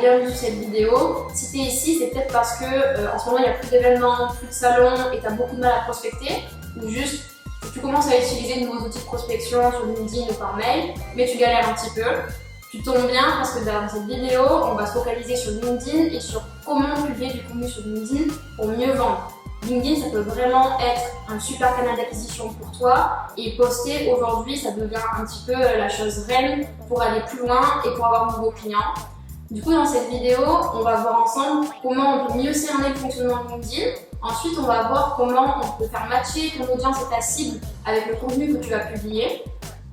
bienvenue sur cette vidéo. Si tu es ici, c'est peut-être parce que en ce moment il n'y a plus d'événements, plus de salons et tu as beaucoup de mal à prospecter, ou juste tu commences à utiliser de nouveaux outils de prospection sur LinkedIn ou par mail, mais tu galères un petit peu. Tu tombes bien parce que dans cette vidéo, on va se focaliser sur LinkedIn et sur comment publier du contenu sur LinkedIn pour mieux vendre. LinkedIn, ça peut vraiment être un super canal d'acquisition pour toi et poster aujourd'hui, ça devient un petit peu la chose reine pour aller plus loin et pour avoir de nouveaux clients. Du coup, dans cette vidéo, on va voir ensemble comment on peut mieux cerner le fonctionnement de LinkedIn. Ensuite, on va voir comment on peut faire matcher ton audience et ta cible avec le contenu que tu vas publier.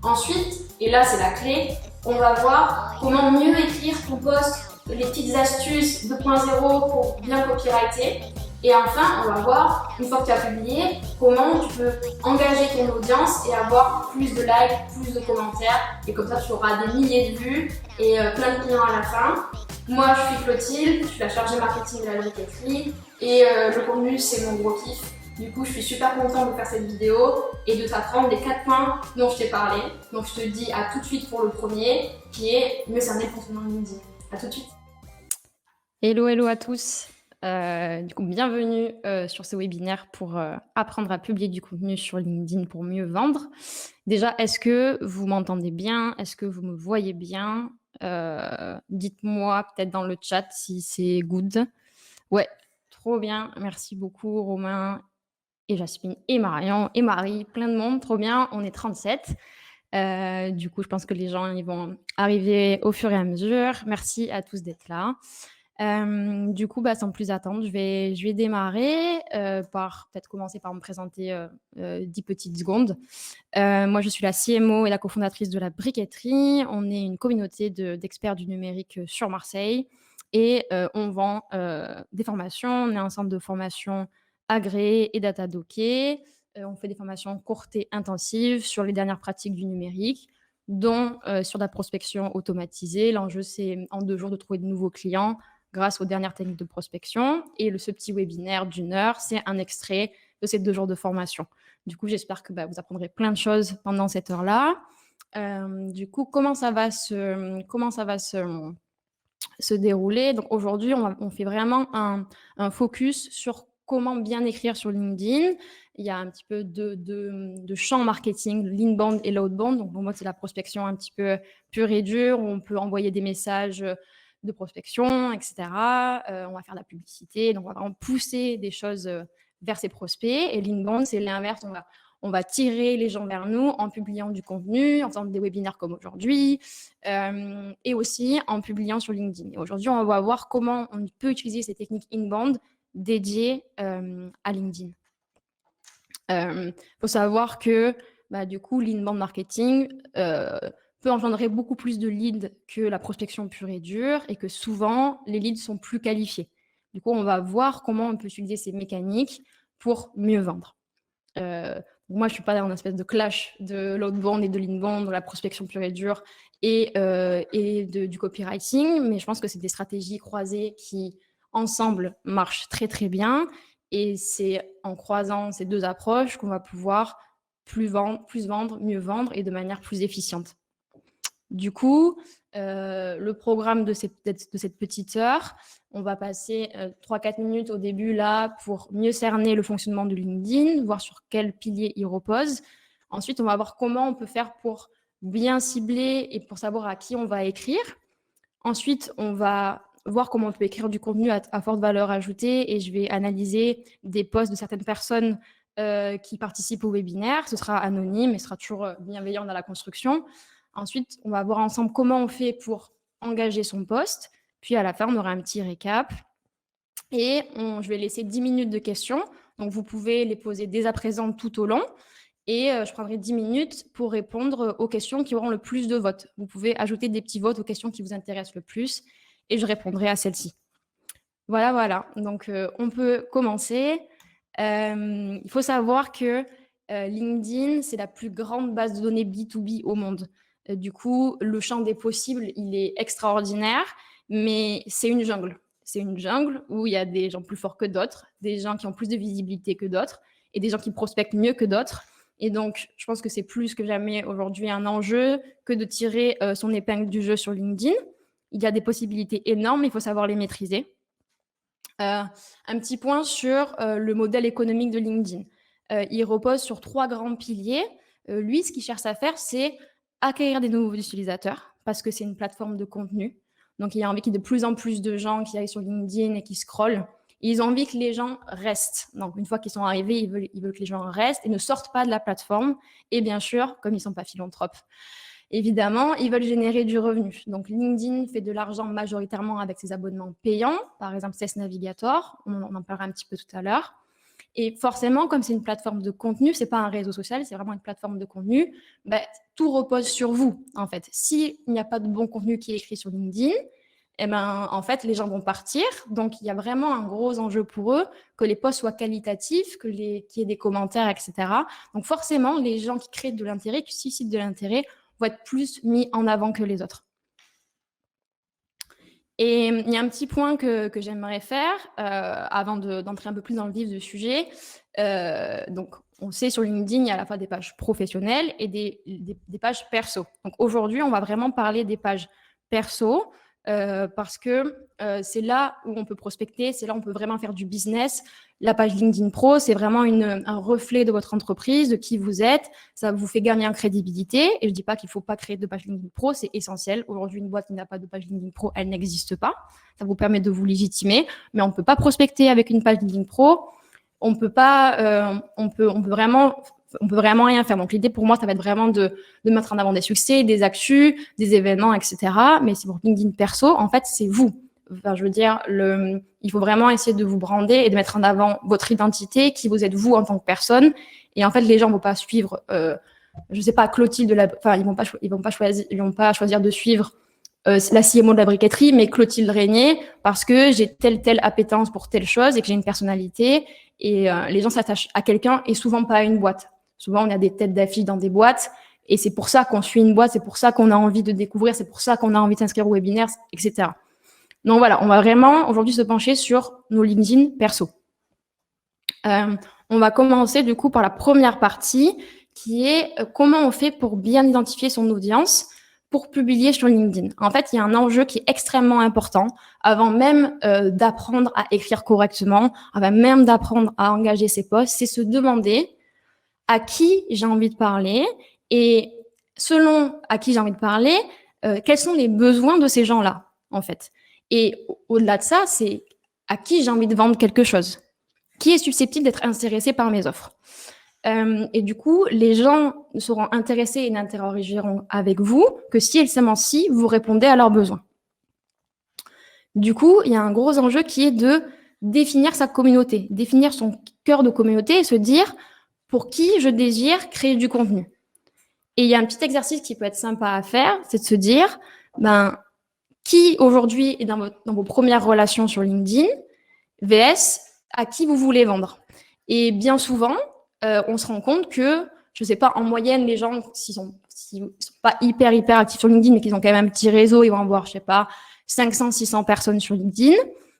Ensuite, et là c'est la clé, on va voir comment mieux écrire ton post, les petites astuces 2.0 pour bien copywriter. Et enfin, on va voir, une fois que tu as publié, comment tu peux engager ton audience et avoir plus de likes, plus de commentaires. Et comme ça, tu auras des milliers de vues et plein de clients à la fin. Moi, je suis Clotilde, je suis la chargée marketing de la briqueterie et le contenu, c'est mon gros kiff. Du coup, je suis super contente de faire cette vidéo et de t'apprendre les 4 points dont je t'ai parlé. Donc, je te dis à tout de suite pour le premier, qui est mieux cerner le fonctionnement de LinkedIn. À tout de suite. Hello à tous. Bienvenue sur ce webinaire pour apprendre à publier du contenu sur LinkedIn pour mieux vendre. Déjà, est-ce que vous m'entendez bien? Est-ce que vous me voyez bien? Dites-moi peut-être dans le chat si c'est good. Ouais, trop bien. Merci beaucoup Romain et Jasmine et Marion et Marie. Plein de monde, trop bien. On est 37. Je pense que les gens ils vont arriver au fur et à mesure. Merci à tous d'être là. Sans plus attendre, je vais démarrer par peut-être commencer par me présenter 10 petites secondes. Moi, je suis la CMO et la cofondatrice de la briqueterie. On est une communauté d'experts du numérique sur Marseille et on vend des formations. On est un centre de formation agréé et data docké. On fait des formations courtes et intensives sur les dernières pratiques du numérique, dont sur la prospection automatisée. L'enjeu, c'est en 2 jours de trouver de nouveaux clients grâce aux dernières techniques de prospection. Et ce petit webinaire d'1 heure, c'est un extrait de ces 2 jours de formation. Du coup, j'espère que vous apprendrez plein de choses pendant cette heure-là. Comment ça va se dérouler? Donc aujourd'hui, on fait vraiment un focus sur comment bien écrire sur LinkedIn. Il y a un petit peu de champ marketing, l'inbound et l'outbound. Donc pour moi, c'est la prospection un petit peu pure et dure, où on peut envoyer des messages de prospection, etc. On va faire de la publicité, donc on va vraiment pousser des choses vers ses prospects. Et l'inbound, c'est l'inverse. On va tirer les gens vers nous en publiant du contenu, en faisant des webinaires comme aujourd'hui, et aussi en publiant sur LinkedIn. Et aujourd'hui, on va voir comment on peut utiliser ces techniques inbound dédiées à LinkedIn. Faut savoir que l'inbound marketing peut engendrer beaucoup plus de leads que la prospection pure et dure, et que souvent, les leads sont plus qualifiés. Du coup, on va voir comment on peut utiliser ces mécaniques pour mieux vendre. Moi, je ne suis pas dans une espèce de clash de l'outbound et de l'inbound, de la prospection pure et dure et du copywriting, mais je pense que c'est des stratégies croisées qui, ensemble, marchent très, très bien. Et c'est en croisant ces 2 approches qu'on va pouvoir plus vendre, mieux vendre et de manière plus efficiente. Du coup, le programme de cette petite heure, on va passer 3-4 minutes au début là pour mieux cerner le fonctionnement de LinkedIn, voir sur quel pilier il repose. Ensuite, on va voir comment on peut faire pour bien cibler et pour savoir à qui on va écrire. Ensuite, on va voir comment on peut écrire du contenu à forte valeur ajoutée, et je vais analyser des posts de certaines personnes qui participent au webinaire. Ce sera anonyme et sera toujours bienveillant dans la construction. Ensuite, on va voir ensemble comment on fait pour engager son post. Puis à la fin, on aura un petit récap. Et je vais laisser 10 minutes de questions. Donc, vous pouvez les poser dès à présent tout au long. Et je prendrai 10 minutes pour répondre aux questions qui auront le plus de votes. Vous pouvez ajouter des petits votes aux questions qui vous intéressent le plus et je répondrai à celles-ci. Voilà. Donc, on peut commencer. Il faut savoir que LinkedIn, c'est la plus grande base de données B2B au monde. Du coup, le champ des possibles, il est extraordinaire, mais c'est une jungle. C'est une jungle où il y a des gens plus forts que d'autres, des gens qui ont plus de visibilité que d'autres et des gens qui prospectent mieux que d'autres. Et donc, je pense que c'est plus que jamais aujourd'hui un enjeu que de tirer son épingle du jeu sur LinkedIn. il y a des possibilités énormes, il faut savoir les maîtriser. Un petit point sur le modèle économique de LinkedIn. Il repose sur 3 grands piliers. Lui, ce qu'il cherche à faire, c'est acquérir des nouveaux utilisateurs parce que c'est une plateforme de contenu. Donc, il a envie qu'il y ait de plus en plus de gens qui aillent sur LinkedIn et qui scrollent. Ils ont envie que les gens restent. Donc, une fois qu'ils sont arrivés, ils veulent que les gens restent et ne sortent pas de la plateforme. Et bien sûr, comme ils ne sont pas philanthropes, évidemment, ils veulent générer du revenu. Donc, LinkedIn fait de l'argent majoritairement avec ses abonnements payants, par exemple Cess Navigator, on en parlera un petit peu tout à l'heure. Et forcément, comme c'est une plateforme de contenu, c'est pas un réseau social, c'est vraiment une plateforme de contenu, tout repose sur vous, en fait. S'il n'y a pas de bon contenu qui est écrit sur LinkedIn, en fait, les gens vont partir. Donc, il y a vraiment un gros enjeu pour eux que les posts soient qualitatifs, qu'il y ait des commentaires, etc. Donc, forcément, les gens qui créent de l'intérêt, qui suscitent de l'intérêt, vont être plus mis en avant que les autres. Et il y a un petit point que j'aimerais faire avant d'entrer un peu plus dans le vif du sujet. Donc, on sait sur LinkedIn, il y a à la fois des pages professionnelles et des pages perso. Donc, aujourd'hui, on va vraiment parler des pages perso parce que c'est là où on peut prospecter, c'est là où on peut vraiment faire du business. La page LinkedIn Pro, c'est vraiment un reflet de votre entreprise, de qui vous êtes. Ça vous fait gagner en crédibilité. Et je ne dis pas qu'il ne faut pas créer de page LinkedIn Pro, c'est essentiel. Aujourd'hui, une boîte qui n'a pas de page LinkedIn Pro, elle n'existe pas. Ça vous permet de vous légitimer, mais on ne peut pas prospecter avec une page LinkedIn Pro. On peut vraiment rien faire. Donc, l'idée pour moi, ça va être vraiment de mettre en avant des succès, des actus, des événements, etc. Mais c'est pour LinkedIn perso, en fait, c'est vous. Enfin, je veux dire, il faut vraiment essayer de vous brander et de mettre en avant votre identité, qui vous êtes vous en tant que personne. Et en fait, les gens vont pas suivre, je sais pas, Clotilde ils vont pas choisir de suivre la CMO de la briqueterie, mais Clotilde Régnier, parce que j'ai telle appétence pour telle chose et que j'ai une personnalité. Et les gens s'attachent à quelqu'un et souvent pas à une boîte. Souvent, on a des têtes d'affiche dans des boîtes. Et c'est pour ça qu'on suit une boîte, c'est pour ça qu'on a envie de découvrir, c'est pour ça qu'on a envie de s'inscrire au webinaire, etc. Donc voilà, on va vraiment aujourd'hui se pencher sur nos LinkedIn perso. On va commencer du coup par la première partie qui est comment on fait pour bien identifier son audience pour publier sur LinkedIn. En fait, il y a un enjeu qui est extrêmement important avant même d'apprendre à écrire correctement, avant même d'apprendre à engager ses posts, c'est se demander à qui j'ai envie de parler et selon à qui j'ai envie de parler, quels sont les besoins de ces gens-là, en fait. Et au-delà de ça, c'est à qui j'ai envie de vendre quelque chose. Qui est susceptible d'être intéressé par mes offres. Et du coup, les gens seront intéressés et n'interagiront avec vous que si et seulement si vous répondez à leurs besoins. Du coup, il y a un gros enjeu qui est de définir sa communauté, définir son cœur de communauté et se dire pour qui je désire créer du contenu. Et il y a un petit exercice qui peut être sympa à faire, c'est de se dire, qui aujourd'hui est dans vos premières relations sur LinkedIn, VS, à qui vous voulez vendre. Et bien souvent, on se rend compte que, je ne sais pas, en moyenne, les gens, s'ils sont pas hyper actifs sur LinkedIn, mais qu'ils ont quand même un petit réseau, ils vont avoir, je ne sais pas, 500, 600 personnes sur LinkedIn.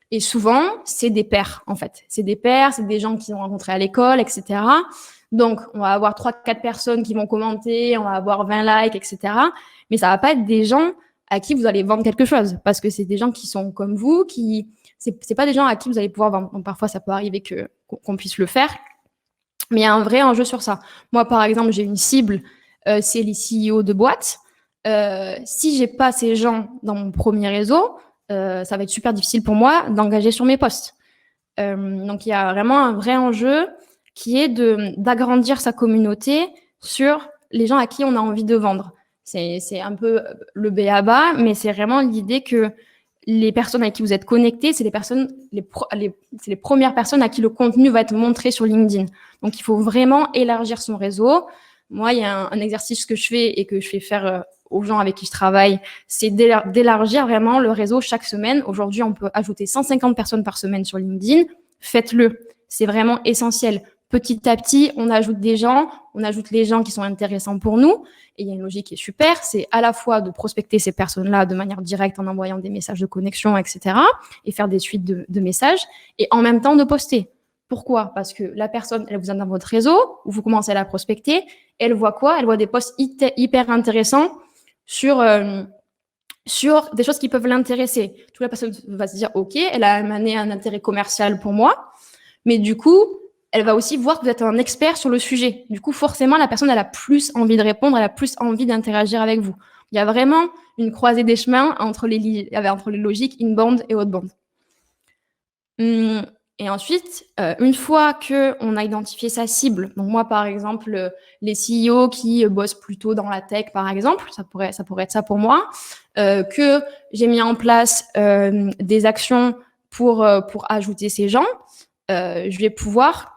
Et souvent, c'est des pairs, en fait. C'est des pairs, c'est des gens qu'ils ont rencontrés à l'école, etc. Donc, on va avoir 3-4 personnes qui vont commenter, on va avoir 20 likes, etc. Mais ça ne va pas être des gens à qui vous allez vendre quelque chose, parce que c'est des gens qui sont comme vous, c'est pas des gens à qui vous allez pouvoir vendre. Donc, parfois, ça peut arriver qu'on puisse le faire. Mais il y a un vrai enjeu sur ça. Moi, par exemple, j'ai une cible, c'est les CEO de boîtes. Si j'ai pas ces gens dans mon premier réseau, ça va être super difficile pour moi d'engager sur mes posts. Donc, il y a vraiment un vrai enjeu qui est d'agrandir sa communauté sur les gens à qui on a envie de vendre. C'est un peu le b.a.-ba, mais c'est vraiment l'idée que les personnes avec qui vous êtes connectés, c'est les premières personnes à qui le contenu va être montré sur LinkedIn. Donc, il faut vraiment élargir son réseau. Moi, il y a un exercice que je fais et que je fais faire aux gens avec qui je travaille, c'est d'élargir vraiment le réseau chaque semaine. Aujourd'hui, on peut ajouter 150 personnes par semaine sur LinkedIn. Faites-le. C'est vraiment essentiel. Petit à petit, on ajoute des gens, on ajoute les gens qui sont intéressants pour nous. Et il y a une logique qui est super, c'est à la fois de prospecter ces personnes-là de manière directe en envoyant des messages de connexion, etc. et faire des suites de messages, et en même temps de poster. Pourquoi ? Parce que la personne, elle vous a dans votre réseau, où vous commencez à la prospecter, elle voit quoi ? Elle voit des posts hyper intéressants sur sur des choses qui peuvent l'intéresser. Toute la personne va se dire, OK, elle a amené un intérêt commercial pour moi, mais du coup, elle va aussi voir que vous êtes un expert sur le sujet. Du coup, forcément, la personne, elle a plus envie de répondre, elle a plus envie d'interagir avec vous. Il y a vraiment une croisée des chemins entre les logiques inbound et outbound. Et ensuite, une fois qu'on a identifié sa cible, donc moi, par exemple, les CEO qui bossent plutôt dans la tech, par exemple, ça pourrait être ça pour moi, que j'ai mis en place des actions pour ajouter ces gens, je vais pouvoir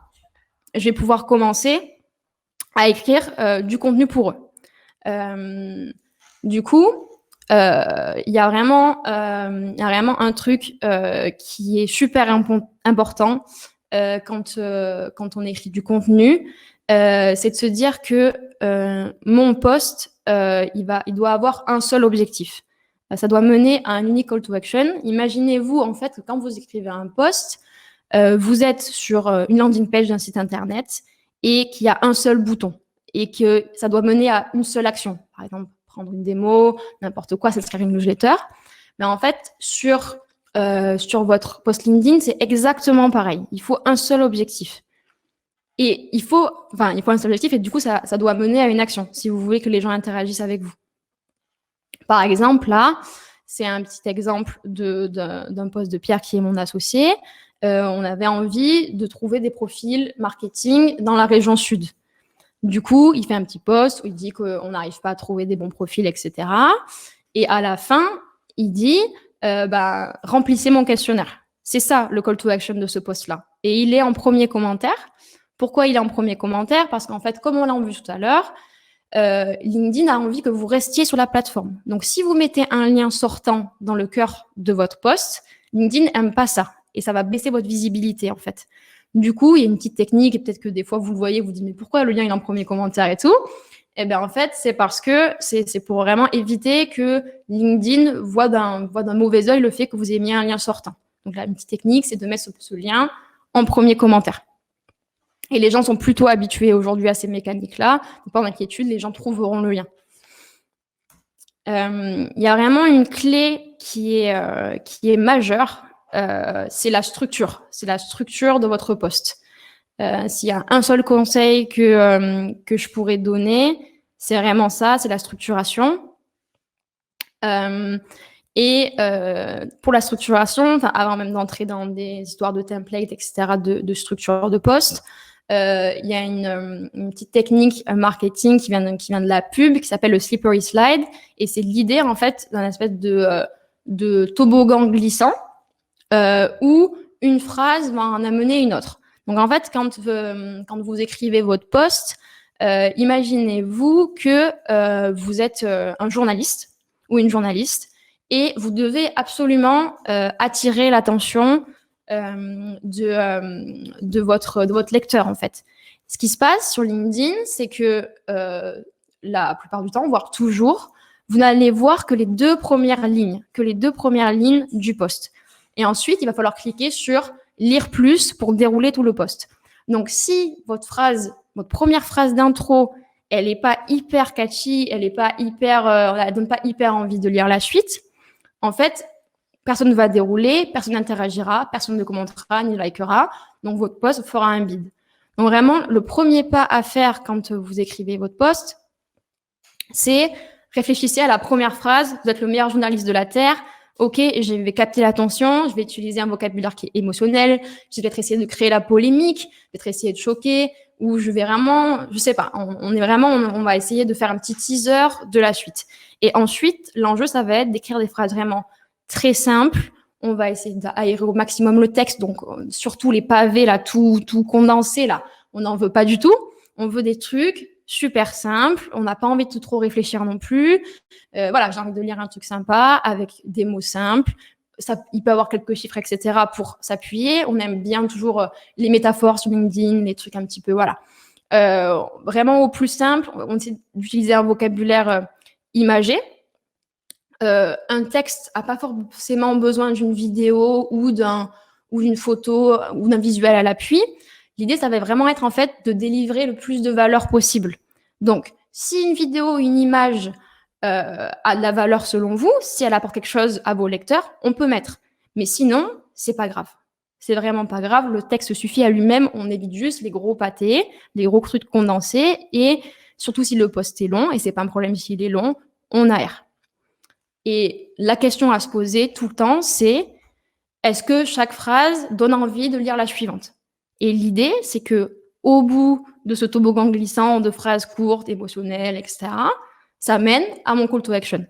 commencer à écrire du contenu pour eux. Du coup, il y a vraiment un truc qui est super important quand on écrit du contenu, c'est de se dire que mon post, il doit avoir un seul objectif. Ça doit mener à un unique call to action. Imaginez-vous en fait que quand vous écrivez un post, vous êtes sur une landing page d'un site internet et qu'il y a un seul bouton et que ça doit mener à une seule action. Par exemple, prendre une démo, n'importe quoi, s'inscrire à une newsletter. Mais en fait, sur votre post LinkedIn, c'est exactement pareil. Il faut un seul objectif. Et il faut un seul objectif et du coup, ça doit mener à une action si vous voulez que les gens interagissent avec vous. Par exemple, là, c'est un petit exemple d'un post de Pierre qui est mon associé. On avait envie de trouver des profils marketing dans la région sud. Du coup, il fait un petit post où il dit qu'on n'arrive pas à trouver des bons profils, etc. Et à la fin, il dit remplissez mon questionnaire. C'est ça le call to action de ce post-là. Et il est en premier commentaire. Pourquoi il est en premier commentaire? Parce qu'en fait, comme on l'a vu tout à l'heure, LinkedIn a envie que vous restiez sur la plateforme. Donc, si vous mettez un lien sortant dans le cœur de votre post, LinkedIn n'aime pas ça. Et ça va baisser votre visibilité, en fait. Du coup, il y a une petite technique, et peut-être que des fois, vous le voyez, vous vous dites, mais pourquoi le lien est en premier commentaire et tout? Eh bien, en fait, c'est parce que c'est pour vraiment éviter que LinkedIn voit d'un mauvais œil le fait que vous ayez mis un lien sortant. Donc là, une petite technique, c'est de mettre ce lien en premier commentaire. Et les gens sont plutôt habitués aujourd'hui à ces mécaniques-là. Donc, pas d'inquiétude, les gens trouveront le lien. Il y a vraiment une clé qui est majeure, c'est la structure. C'est la structure de votre post. S'il y a un seul conseil que je pourrais donner, c'est vraiment ça, c'est la structuration. Et pour la structuration, avant même d'entrer dans des histoires de templates, etc., de structure de poste, il y a une petite technique marketing qui vient de la pub, qui s'appelle le slippery slide, et c'est l'idée en fait d'un espèce de toboggan glissant où une phrase va en amener une autre. Donc en fait, quand vous écrivez votre post, imaginez-vous que vous êtes un journaliste ou une journaliste et vous devez absolument attirer l'attention de votre lecteur en fait. Ce qui se passe sur LinkedIn, c'est que la plupart du temps, voire toujours, vous n'allez voir que les deux premières lignes du post. Et ensuite, il va falloir cliquer sur lire plus pour dérouler tout le post. Donc, si votre première phrase d'intro, elle n'est pas hyper catchy, elle donne pas hyper envie de lire la suite, en fait, personne ne va dérouler, personne n'interagira, personne ne commentera ni likera, donc votre post fera un bide. Donc vraiment, le premier pas à faire quand vous écrivez votre post, c'est réfléchissez à la première phrase, vous êtes le meilleur journaliste de la Terre, ok, je vais capter l'attention, je vais utiliser un vocabulaire qui est émotionnel, je vais peut-être essayer de créer la polémique, peut-être essayer de choquer, ou je vais vraiment, je sais pas, on va essayer de faire un petit teaser de la suite. Et ensuite, l'enjeu, ça va être d'écrire des phrases vraiment très simples. On va essayer d'aérer au maximum le texte, donc surtout les pavés, là, tout condensé, là, on n'en veut pas du tout. On veut des trucs super simples, on n'a pas envie de trop réfléchir non plus. Voilà, j'ai envie de lire un truc sympa avec des mots simples. Il peut avoir quelques chiffres, etc. pour s'appuyer. On aime bien toujours les métaphores sur LinkedIn, les trucs un petit peu, voilà. Vraiment au plus simple, on essaie d'utiliser un vocabulaire imagé. Un texte n'a pas forcément besoin d'une vidéo ou d'une photo ou d'un visuel à l'appui. L'idée, ça va vraiment être en fait de délivrer le plus de valeur possible. Donc, si une vidéo, une image a de la valeur selon vous, si elle apporte quelque chose à vos lecteurs, on peut mettre. Mais sinon, c'est pas grave. C'est vraiment pas grave. Le texte suffit à lui-même. On évite juste les gros pâtés, les gros trucs condensés. Et surtout si le post est long, et c'est pas un problème s'il est long, on aère. Et la question à se poser tout le temps, c'est est-ce que chaque phrase donne envie de lire la suivante? Et l'idée, c'est que au bout de ce toboggan glissant de phrases courtes, émotionnelles, etc., ça mène à mon call to action.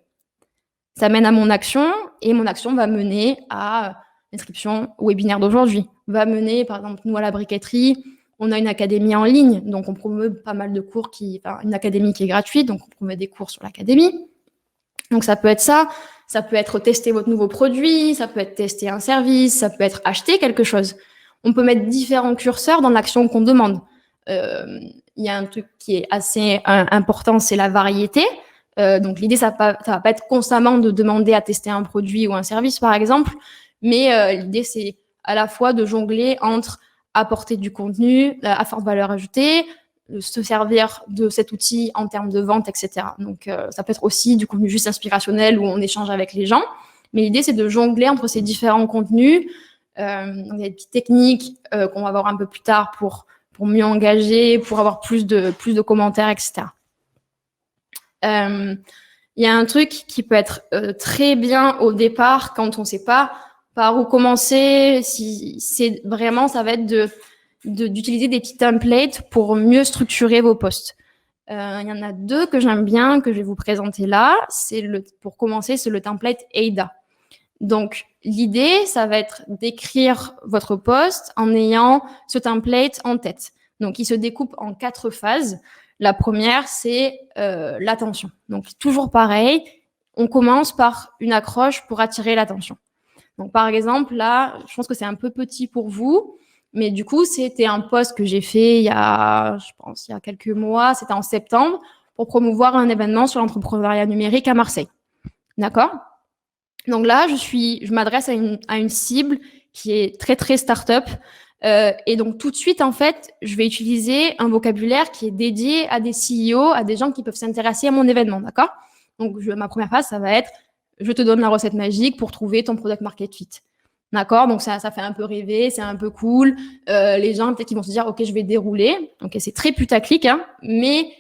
Ça mène à mon action, et mon action va mener à l'inscription au webinaire d'aujourd'hui. Va mener, par exemple, nous à la briqueterie, on a une académie en ligne, donc on promeut pas mal de cours, une académie qui est gratuite, donc on promeut des cours sur l'académie. Donc ça peut être ça peut être tester votre nouveau produit, ça peut être tester un service, ça peut être acheter quelque chose. On peut mettre différents curseurs dans l'action qu'on demande. Il y a un truc qui est assez important, c'est la variété. Donc l'idée, ça va pas être constamment de demander à tester un produit ou un service, par exemple, mais l'idée, c'est à la fois de jongler entre apporter du contenu à forte valeur ajoutée, se servir de cet outil en termes de vente, etc. Donc, ça peut être aussi du contenu juste inspirationnel où on échange avec les gens. Mais l'idée, c'est de jongler entre ces différents contenus. Donc, il y a des petites techniques qu'on va voir un peu plus tard pour mieux engager, pour avoir plus de commentaires, etc. Il y a un truc qui peut être très bien au départ quand on ne sait pas par où commencer. Si c'est vraiment, ça va être d'utiliser des petits templates pour mieux structurer vos posts. Il y en a deux que j'aime bien, que je vais vous présenter là. Pour commencer, c'est le template AIDA. Donc, l'idée, ça va être d'écrire votre post en ayant ce template en tête. Donc, il se découpe en 4 phases. La première, c'est l'attention. Donc, toujours pareil, on commence par une accroche pour attirer l'attention. Donc, par exemple, là, je pense que c'est un peu petit pour vous, mais du coup, c'était un post que j'ai fait il y a quelques mois, c'était en septembre, pour promouvoir un événement sur l'entrepreneuriat numérique à Marseille. D'accord ? Donc là, je m'adresse à une cible qui est très, très start-up. Et donc, tout de suite, en fait, je vais utiliser un vocabulaire qui est dédié à des CEO, à des gens qui peuvent s'intéresser à mon événement. D'accord ? Donc, ma première phrase, ça va être « Je te donne la recette magique pour trouver ton product market fit ». D'accord, donc ça fait un peu rêver, c'est un peu cool. Les gens, peut-être qu'ils vont se dire, OK, je vais dérouler. Donc, c'est très putaclic, hein, mais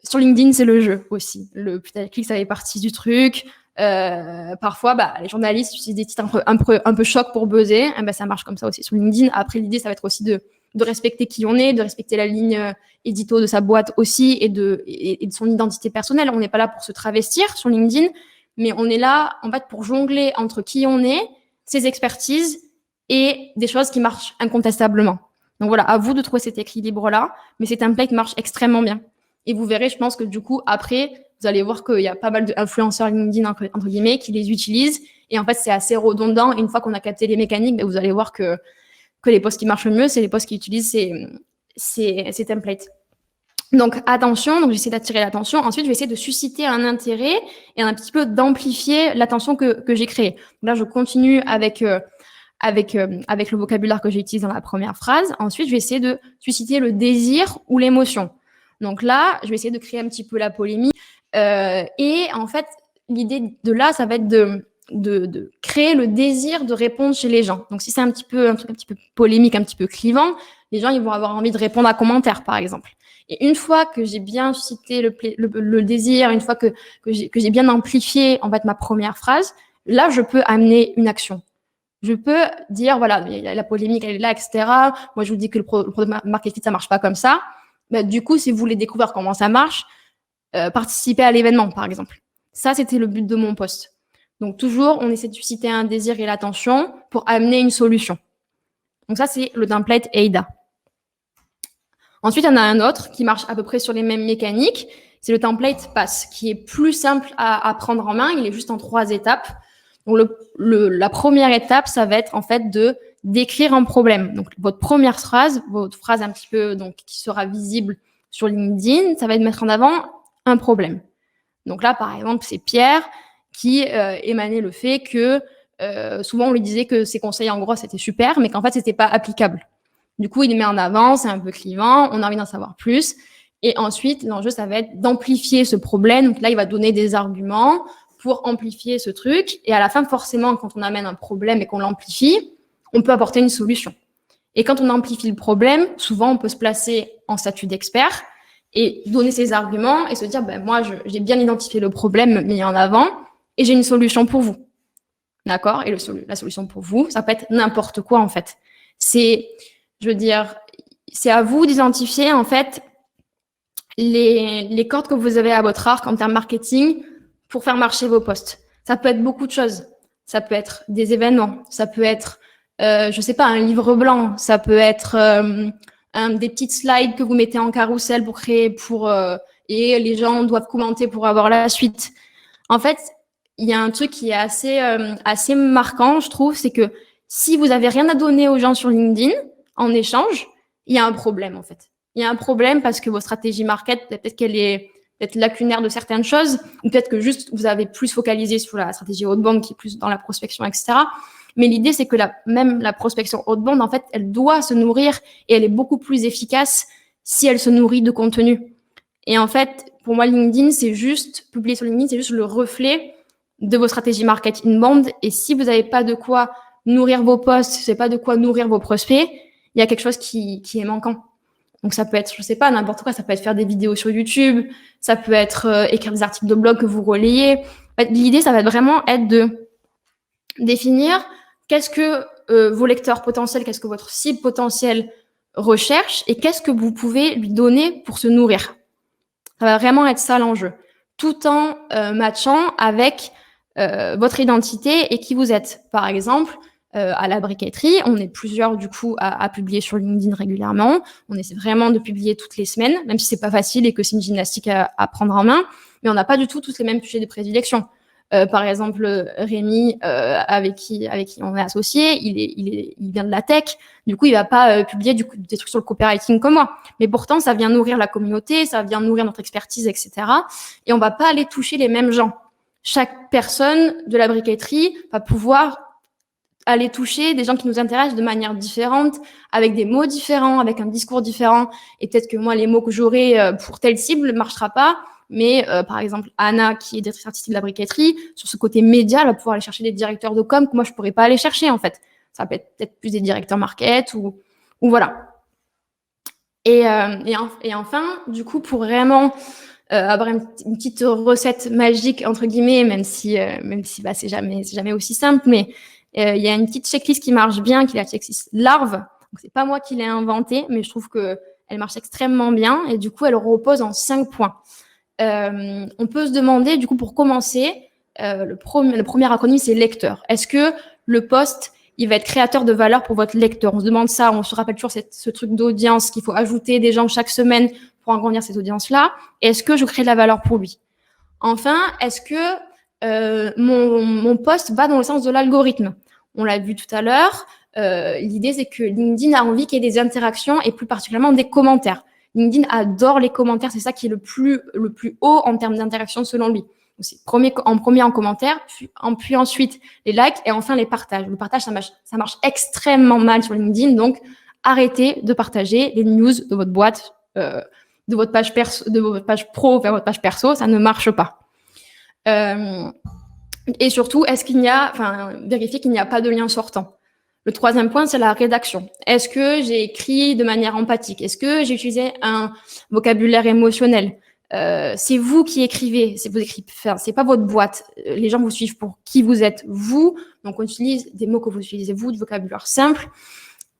sur LinkedIn, c'est le jeu aussi. Le putaclic, ça fait partie du truc. Parfois, les journalistes utilisent des titres un peu choc pour buzzer. Ça marche comme ça aussi sur LinkedIn. Après, l'idée, ça va être aussi de respecter qui on est, de respecter la ligne édito de sa boîte aussi et de son identité personnelle. On n'est pas là pour se travestir sur LinkedIn, mais on est là, en fait, pour jongler entre qui on est, ses expertises et des choses qui marchent incontestablement. Donc voilà, à vous de trouver cet équilibre-là, mais ces templates marchent extrêmement bien. Et vous verrez, je pense que du coup, après, vous allez voir qu'il y a pas mal d'influenceurs LinkedIn, entre guillemets, qui les utilisent. Et en fait, c'est assez redondant. Et une fois qu'on a capté les mécaniques, vous allez voir que les posts qui marchent le mieux, c'est les posts qui utilisent ces templates. Donc, attention, donc j'essaie d'attirer l'attention. Ensuite, je vais essayer de susciter un intérêt et un petit peu d'amplifier l'attention que j'ai créée. Donc là, je continue avec le vocabulaire que j'ai utilisé dans la première phrase. Ensuite, je vais essayer de susciter le désir ou l'émotion. Donc là, je vais essayer de créer un petit peu la polémique. Et en fait, l'idée de là, ça va être de créer le désir de répondre chez les gens. Donc, si c'est un truc un petit peu polémique, un petit peu clivant, les gens, ils vont avoir envie de répondre à commentaires, par exemple. Et une fois que j'ai bien suscité le désir, une fois que j'ai bien amplifié, en fait, ma première phrase, là, je peux amener une action. Je peux dire, voilà, la polémique, elle est là, etc. Moi, je vous dis que le product marketing, ça marche pas comme ça. Du coup, si vous voulez découvrir comment ça marche, participez à l'événement, par exemple. Ça, c'était le but de mon post. Donc, toujours, on essaie de susciter un désir et l'attention pour amener une solution. Donc, ça, c'est le template AIDA. Ensuite, il y en a un autre qui marche à peu près sur les mêmes mécaniques. C'est le template PASS, qui est plus simple à prendre en main. Il est juste en 3 étapes. Donc, la première étape, ça va être en fait de décrire un problème. Donc, votre première phrase, votre phrase un petit peu qui sera visible sur LinkedIn, ça va être de mettre en avant un problème. Donc là, par exemple, c'est Pierre qui émanait le fait que souvent on lui disait que ses conseils en gros c'était super, mais qu'en fait c'était pas applicable. Du coup, il les met en avant, c'est un peu clivant, on a envie d'en savoir plus. Et ensuite, l'enjeu, ça va être d'amplifier ce problème. Donc là, il va donner des arguments pour amplifier ce truc. Et à la fin, forcément, quand on amène un problème et qu'on l'amplifie, on peut apporter une solution. Et quand on amplifie le problème, souvent, on peut se placer en statut d'expert et donner ses arguments et se dire, ben, moi, j'ai bien identifié le problème mis en avant et j'ai une solution pour vous. D'accord? Et la solution pour vous, ça peut être n'importe quoi, en fait. C'est à vous d'identifier, en fait, les cordes que vous avez à votre arc en termes marketing pour faire marcher vos posts. Ça peut être beaucoup de choses. Ça peut être des événements, ça peut être, je sais pas, un livre blanc, ça peut être des petites slides que vous mettez en carrousel pour créer, et les gens doivent commenter pour avoir la suite. En fait, il y a un truc qui est assez marquant, je trouve, c'est que si vous avez rien à donner aux gens sur LinkedIn en échange, il y a un problème en fait. Il y a un problème parce que votre stratégie market, peut-être qu'elle est peut-être lacunaire de certaines choses, ou peut-être que juste vous avez plus focalisé sur la stratégie outbound qui est plus dans la prospection, etc. Mais l'idée, c'est que même la prospection outbound, en fait, elle doit se nourrir et elle est beaucoup plus efficace si elle se nourrit de contenu. Et en fait, pour moi, LinkedIn, publier sur LinkedIn, c'est juste le reflet de vos stratégies marketing inbound. Et si vous n'avez pas de quoi nourrir vos posts, si vous n'avez pas de quoi nourrir vos prospects, il y a quelque chose qui est manquant. Donc, ça peut être, je sais pas, n'importe quoi. Ça peut être faire des vidéos sur YouTube. Ça peut être écrire des articles de blog que vous relayez. En fait, l'idée, ça va vraiment être de définir qu'est-ce que vos lecteurs potentiels, qu'est-ce que votre cible potentielle recherche et qu'est-ce que vous pouvez lui donner pour se nourrir. Ça va vraiment être ça l'enjeu. Tout en matchant avec votre identité et qui vous êtes. Par exemple, à la briqueterie, on est plusieurs du coup à publier sur LinkedIn régulièrement. On essaie vraiment de publier toutes les semaines, même si c'est pas facile et que c'est une gymnastique à prendre en main. Mais on n'a pas du tout tous les mêmes sujets de prédilection. Par exemple, Rémi, avec qui on est associé, il vient de la tech. Du coup, il va pas publier des trucs sur le copywriting comme moi. Mais pourtant, ça vient nourrir la communauté, ça vient nourrir notre expertise, etc. Et on va pas aller toucher les mêmes gens. Chaque personne de la briqueterie va pouvoir aller toucher des gens qui nous intéressent de manière différente, avec des mots différents, avec un discours différent. Et peut-être que moi, les mots que j'aurai pour telle cible ne marchera pas. Mais par exemple, Anna, qui est directrice artistique de la briqueterie, sur ce côté média, elle va pouvoir aller chercher des directeurs de com que moi, je pourrais pas aller chercher, en fait. Ça peut être peut-être plus des directeurs market ou voilà. Et enfin, du coup, pour vraiment avoir une petite recette magique, entre guillemets, même si bah, c'est jamais aussi simple, mais il y a une petite checklist qui marche bien, qui est la checklist larve. Donc, c'est pas moi qui l'ai inventée, mais je trouve qu'elle marche extrêmement bien. Et du coup, elle repose en 5 points. On peut se demander, du coup, pour commencer, le premier acronyme, c'est lecteur. Est-ce que le post, il va être créateur de valeur pour votre lecteur? On se demande ça, on se rappelle toujours ce truc d'audience qu'il faut ajouter des gens chaque semaine pour agrandir cette audience-là. Est-ce que je crée de la valeur pour lui? Enfin, est-ce que mon post va dans le sens de l'algorithme? On l'a vu tout à l'heure. L'idée, c'est que LinkedIn a envie qu'il y ait des interactions et plus particulièrement des commentaires. LinkedIn adore les commentaires, c'est ça qui est le plus haut en termes d'interaction selon lui. Donc, c'est en premier en commentaire, puis ensuite les likes et enfin les partages. Le partage, ça marche extrêmement mal sur LinkedIn, donc arrêtez de partager les news de votre boîte, de votre page pro vers votre page perso, ça ne marche pas. Et surtout, vérifiez qu'il n'y a pas de lien sortant. Le troisième point, c'est la rédaction. Est-ce que j'ai écrit de manière empathique? Est-ce que j'ai utilisé un vocabulaire émotionnel? C'est vous qui écrivez, c'est pas votre boîte. Les gens vous suivent pour qui vous êtes, vous. Donc, on utilise des mots que vous utilisez, vous, du vocabulaire simple.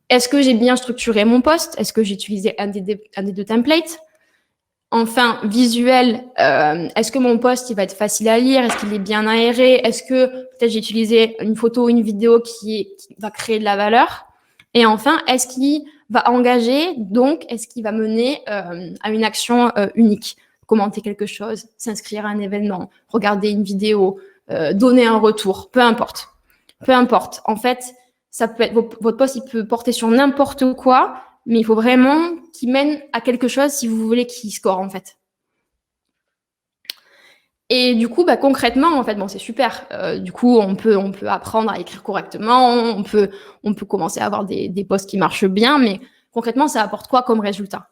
Est-ce que j'ai bien structuré mon post? Est-ce que j'ai utilisé un des deux templates? Enfin, visuel, est-ce que mon post il va être facile à lire? Est-ce qu'il est bien aéré? Est-ce que peut-être j'ai utilisé une photo ou une vidéo qui va créer de la valeur? Et enfin, est-ce qu'il va engager? Donc, est-ce qu'il va mener à une action unique? Commenter quelque chose, s'inscrire à un événement, regarder une vidéo, donner un retour, peu importe. Peu importe. En fait, ça peut être votre post, il peut porter sur n'importe quoi, mais il faut vraiment qu'il mène à quelque chose si vous voulez qu'il score, en fait. Et du coup, bah, concrètement, en fait, bon, c'est super. Du coup, on peut apprendre à écrire correctement, on peut commencer à avoir des posts qui marchent bien, mais concrètement, ça apporte quoi comme résultat?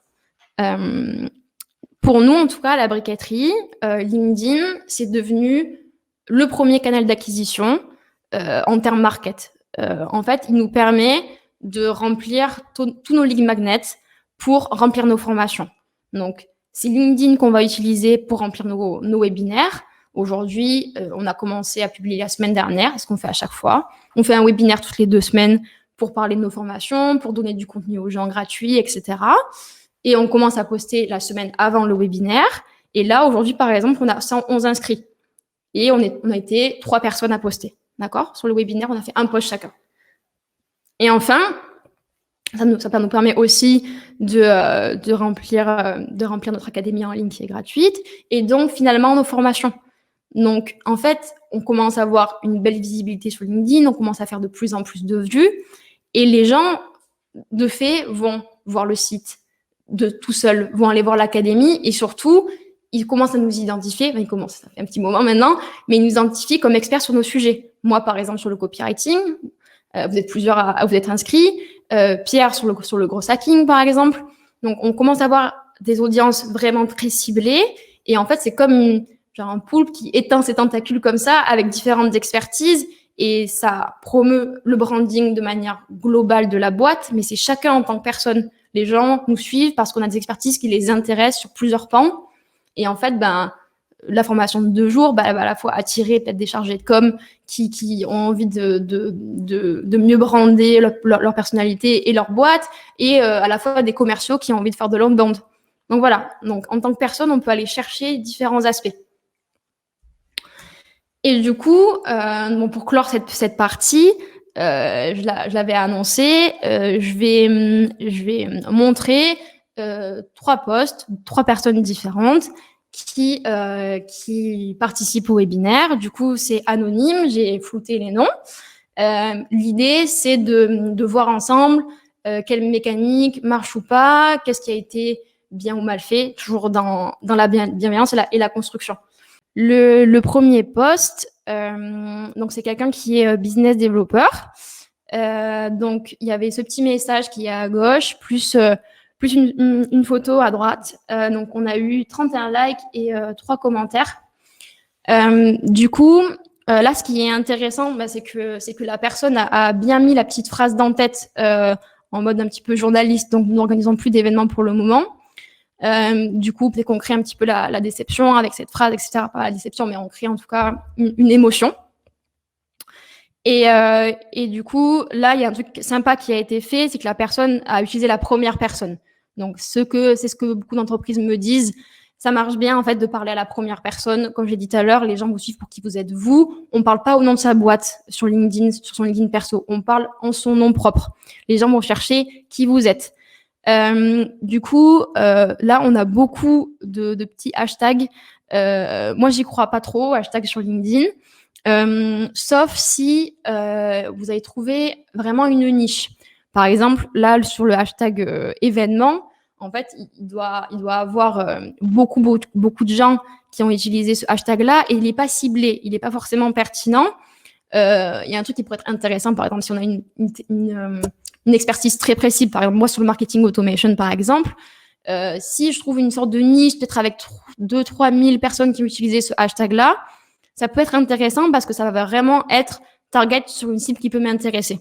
Pour nous, en tout cas, à la briqueterie, LinkedIn, c'est devenu le premier canal d'acquisition en termes market. En fait, il nous permet de remplir tous nos lead magnets pour remplir nos formations. Donc, c'est LinkedIn qu'on va utiliser pour remplir nos webinaires. Aujourd'hui, on a commencé à publier la semaine dernière, ce qu'on fait à chaque fois. On fait un webinaire toutes les 2 semaines pour parler de nos formations, pour donner du contenu aux gens gratuits, etc. Et on commence à poster la semaine avant le webinaire. Et là, aujourd'hui, par exemple, on a 111 inscrits. Et on a été 3 personnes à poster. D'accord? Sur le webinaire, on a fait un post chacun. Et enfin, ça nous permet aussi de remplir notre académie en ligne qui est gratuite. Et donc, finalement, nos formations. Donc, en fait, on commence à avoir une belle visibilité sur LinkedIn. On commence à faire de plus en plus de vues. Et les gens, de fait, vont voir le site de tout seuls, vont aller voir l'académie. Et surtout, ils commencent à nous identifier, ça fait un petit moment maintenant, mais ils nous identifient comme experts sur nos sujets. Moi, par exemple, sur le copywriting, vous êtes plusieurs à vous être inscrits. Pierre sur le gros hacking, par exemple. Donc, on commence à avoir des audiences vraiment très ciblées. Et en fait, c'est comme un poulpe qui étend ses tentacules comme ça, avec différentes expertises. Et ça promeut le branding de manière globale de la boîte, mais c'est chacun en tant que personne. Les gens nous suivent parce qu'on a des expertises qui les intéressent sur plusieurs pans. Et en fait, la formation de 2 jours, elle va à la fois attirer peut-être des chargés de com qui ont envie de mieux brander leur personnalité et leur boîte, et à la fois des commerciaux qui ont envie de faire de l'outbound. Donc voilà. Donc en tant que personne, on peut aller chercher différents aspects. Et du coup, pour clore cette partie, je l'avais annoncé, je vais montrer 3 posts, 3 personnes différentes qui participent au webinaire. Du coup, c'est anonyme, j'ai flouté les noms. L'idée, c'est de voir ensemble quelle mécanique marche ou pas, qu'est-ce qui a été bien ou mal fait, toujours dans la bienveillance et la construction. Le premier post, donc c'est quelqu'un qui est business developer. Donc, il y avait ce petit message qui est à gauche, plus une photo à droite. Donc, on a eu 31 likes et 3 commentaires. Du coup, là, ce qui est intéressant, c'est que la personne a bien mis la petite phrase d'en-tête en mode un petit peu journaliste. Donc, nous n'organisons plus d'événements pour le moment. Du coup, peut-être qu'on crée un petit peu la déception avec cette phrase, etc. Pas la déception, mais on crée en tout cas une émotion. Et du coup, là, il y a un truc sympa qui a été fait, c'est que la personne a utilisé la première personne. Donc, c'est ce que beaucoup d'entreprises me disent. Ça marche bien, en fait, de parler à la première personne. Comme j'ai dit tout à l'heure, les gens vous suivent pour qui vous êtes vous. On parle pas au nom de sa boîte sur LinkedIn, sur son LinkedIn perso. On parle en son nom propre. Les gens vont chercher qui vous êtes. Du coup, là, on a beaucoup de petits hashtags. Moi, j'y crois pas trop, hashtag sur LinkedIn. Sauf si vous avez trouvé vraiment une niche. Par exemple, là, sur le hashtag événement, en fait, il doit avoir beaucoup de gens qui ont utilisé ce hashtag-là et il n'est pas ciblé, il n'est pas forcément pertinent. Il y a un truc qui pourrait être intéressant, par exemple, si on a une expertise très précise, par exemple, moi, sur le marketing automation, par exemple, si je trouve une sorte de niche, peut-être avec 2-3 000 personnes qui ont utilisé ce hashtag-là, ça peut être intéressant parce que ça va vraiment être target sur une cible qui peut m'intéresser.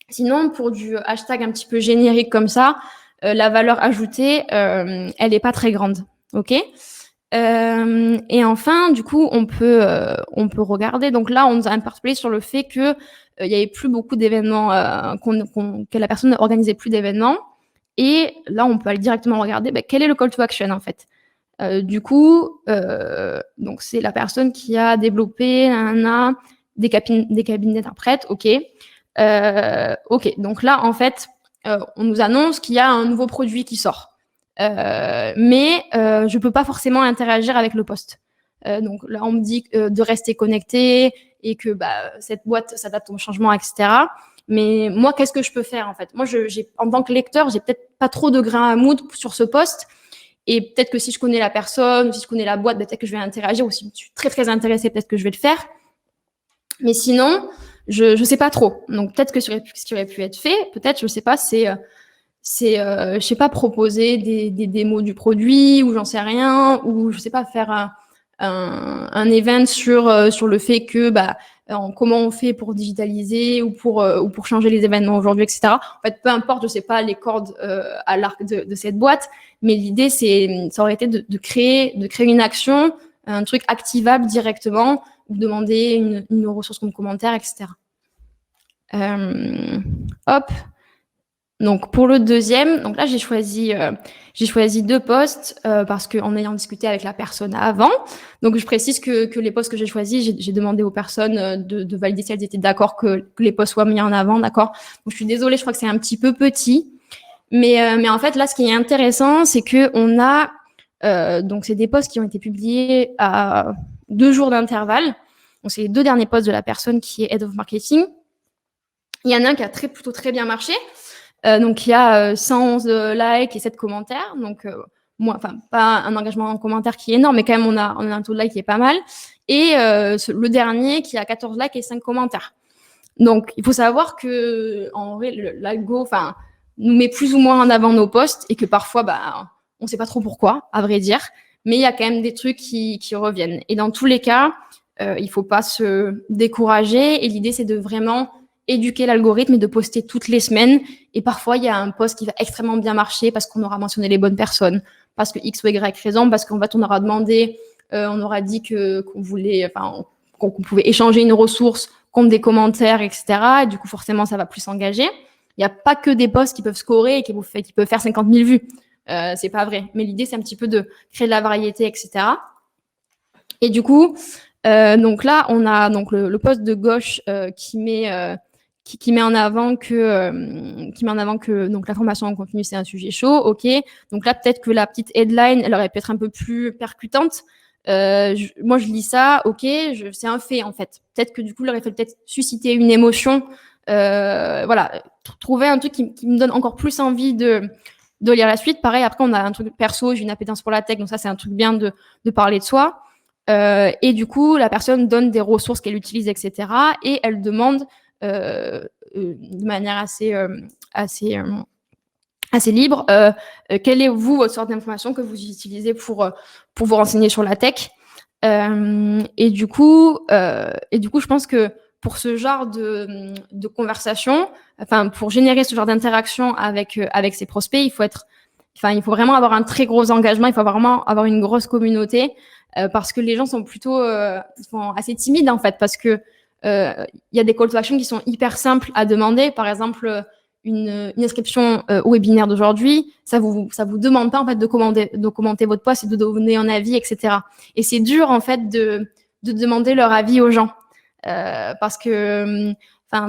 Sinon, pour du hashtag un petit peu générique comme ça, la valeur ajoutée, elle n'est pas très grande. OK ? Et enfin, du coup, on peut regarder. Donc là, on nous a interpellé sur le fait que il y avait plus beaucoup d'événements, que la personne n'organisait plus d'événements. Et là, on peut aller directement regarder quel est le call to action en fait. Du coup, donc c'est la personne qui a développé des cabinets d'interprètes. OK. OK. Donc là, en fait, on nous annonce qu'il y a un nouveau produit qui sort. Mais je peux pas forcément interagir avec le post. Donc là, on me dit de rester connecté et que cette boîte s'adapte au changement, etc. Mais moi, qu'est-ce que je peux faire en fait ? Moi, en tant que lecteur, j'ai peut-être pas trop de grain à moudre sur ce post. Et peut-être que si je connais la personne, ou si je connais la boîte, peut-être que je vais interagir. Ou si je suis très très intéressée, peut-être que je vais le faire. Mais sinon, je sais pas trop. Donc peut-être que ce qui aurait pu être fait, peut-être, je sais pas, c'est je sais pas, proposer des démos du produit ou j'en sais rien, ou je sais pas, faire un event sur le fait que comment on fait pour digitaliser ou pour changer les événements aujourd'hui, etc. En fait, peu importe, je sais pas les cordes à l'arc de cette boîte, mais l'idée ça aurait été de créer une action, un truc activable directement, ou demander une ressource comme commentaire, etc. Hop. Donc pour le deuxième, donc là j'ai choisi 2 posts parce qu'en ayant discuté avec la personne avant, donc je précise que les posts que j'ai choisis, j'ai demandé aux personnes de valider si elles étaient d'accord que les posts soient mis en avant, d'accord. Donc je suis désolée, je crois que c'est un petit peu petit, mais en fait là ce qui est intéressant, c'est que on a donc c'est des posts qui ont été publiés à 2 jours d'intervalle. Donc c'est les 2 derniers posts de la personne qui est Head of Marketing. Il y en a un qui a plutôt très bien marché. Donc il y a 111 likes et 7 commentaires. Donc pas un engagement en commentaire qui est énorme, mais quand même on a un taux de like qui est pas mal. Et le dernier qui a 14 likes et 5 commentaires. Donc il faut savoir que en vrai l'algo nous met plus ou moins en avant nos posts et que parfois on sait pas trop pourquoi, à vrai dire, mais il y a quand même des trucs qui reviennent. Et dans tous les cas, il faut pas se décourager et l'idée c'est de vraiment éduquer l'algorithme et de poster toutes les semaines. Et parfois, il y a un post qui va extrêmement bien marcher parce qu'on aura mentionné les bonnes personnes, parce que X ou Y raison, parce qu'en fait, on aura demandé, on aura dit qu'on voulait, qu'on pouvait échanger une ressource contre des commentaires, etc. Et du coup, forcément, ça va plus s'engager. Il n'y a pas que des posts qui peuvent scorer et qui peuvent faire 50 000 vues. C'est pas vrai. Mais l'idée, c'est un petit peu de créer de la variété, etc. Et du coup, donc là, on a donc le post de gauche qui met en avant que donc l'information en continu c'est un sujet chaud, ok. Donc là peut-être que la petite headline elle aurait pu être un peu plus percutante. Moi je lis ça, ok, c'est un fait en fait. Peut-être que du coup il aurait fallu peut-être susciter une émotion, voilà, trouver un truc qui me donne encore plus envie de lire la suite. Pareil après on a un truc perso, j'ai une appétence pour la tech, donc ça c'est un truc bien de parler de soi. Et du coup la personne donne des ressources qu'elle utilise, etc. Et elle demande de manière assez libre. Quelle est votre sorte d'information que vous utilisez pour vous renseigner sur la tech, et du coup, je pense que pour ce genre de conversation, pour générer ce genre d'interaction avec ses prospects, il faut vraiment avoir un très gros engagement, il faut vraiment avoir une grosse communauté, parce que les gens sont plutôt sont assez timides en fait, parce que y a des call to action qui sont hyper simples à demander. Par exemple, une inscription au webinaire d'aujourd'hui, ça vous demande pas en fait de commenter votre post et de donner un avis, etc. Et c'est dur en fait de demander leur avis aux gens, parce que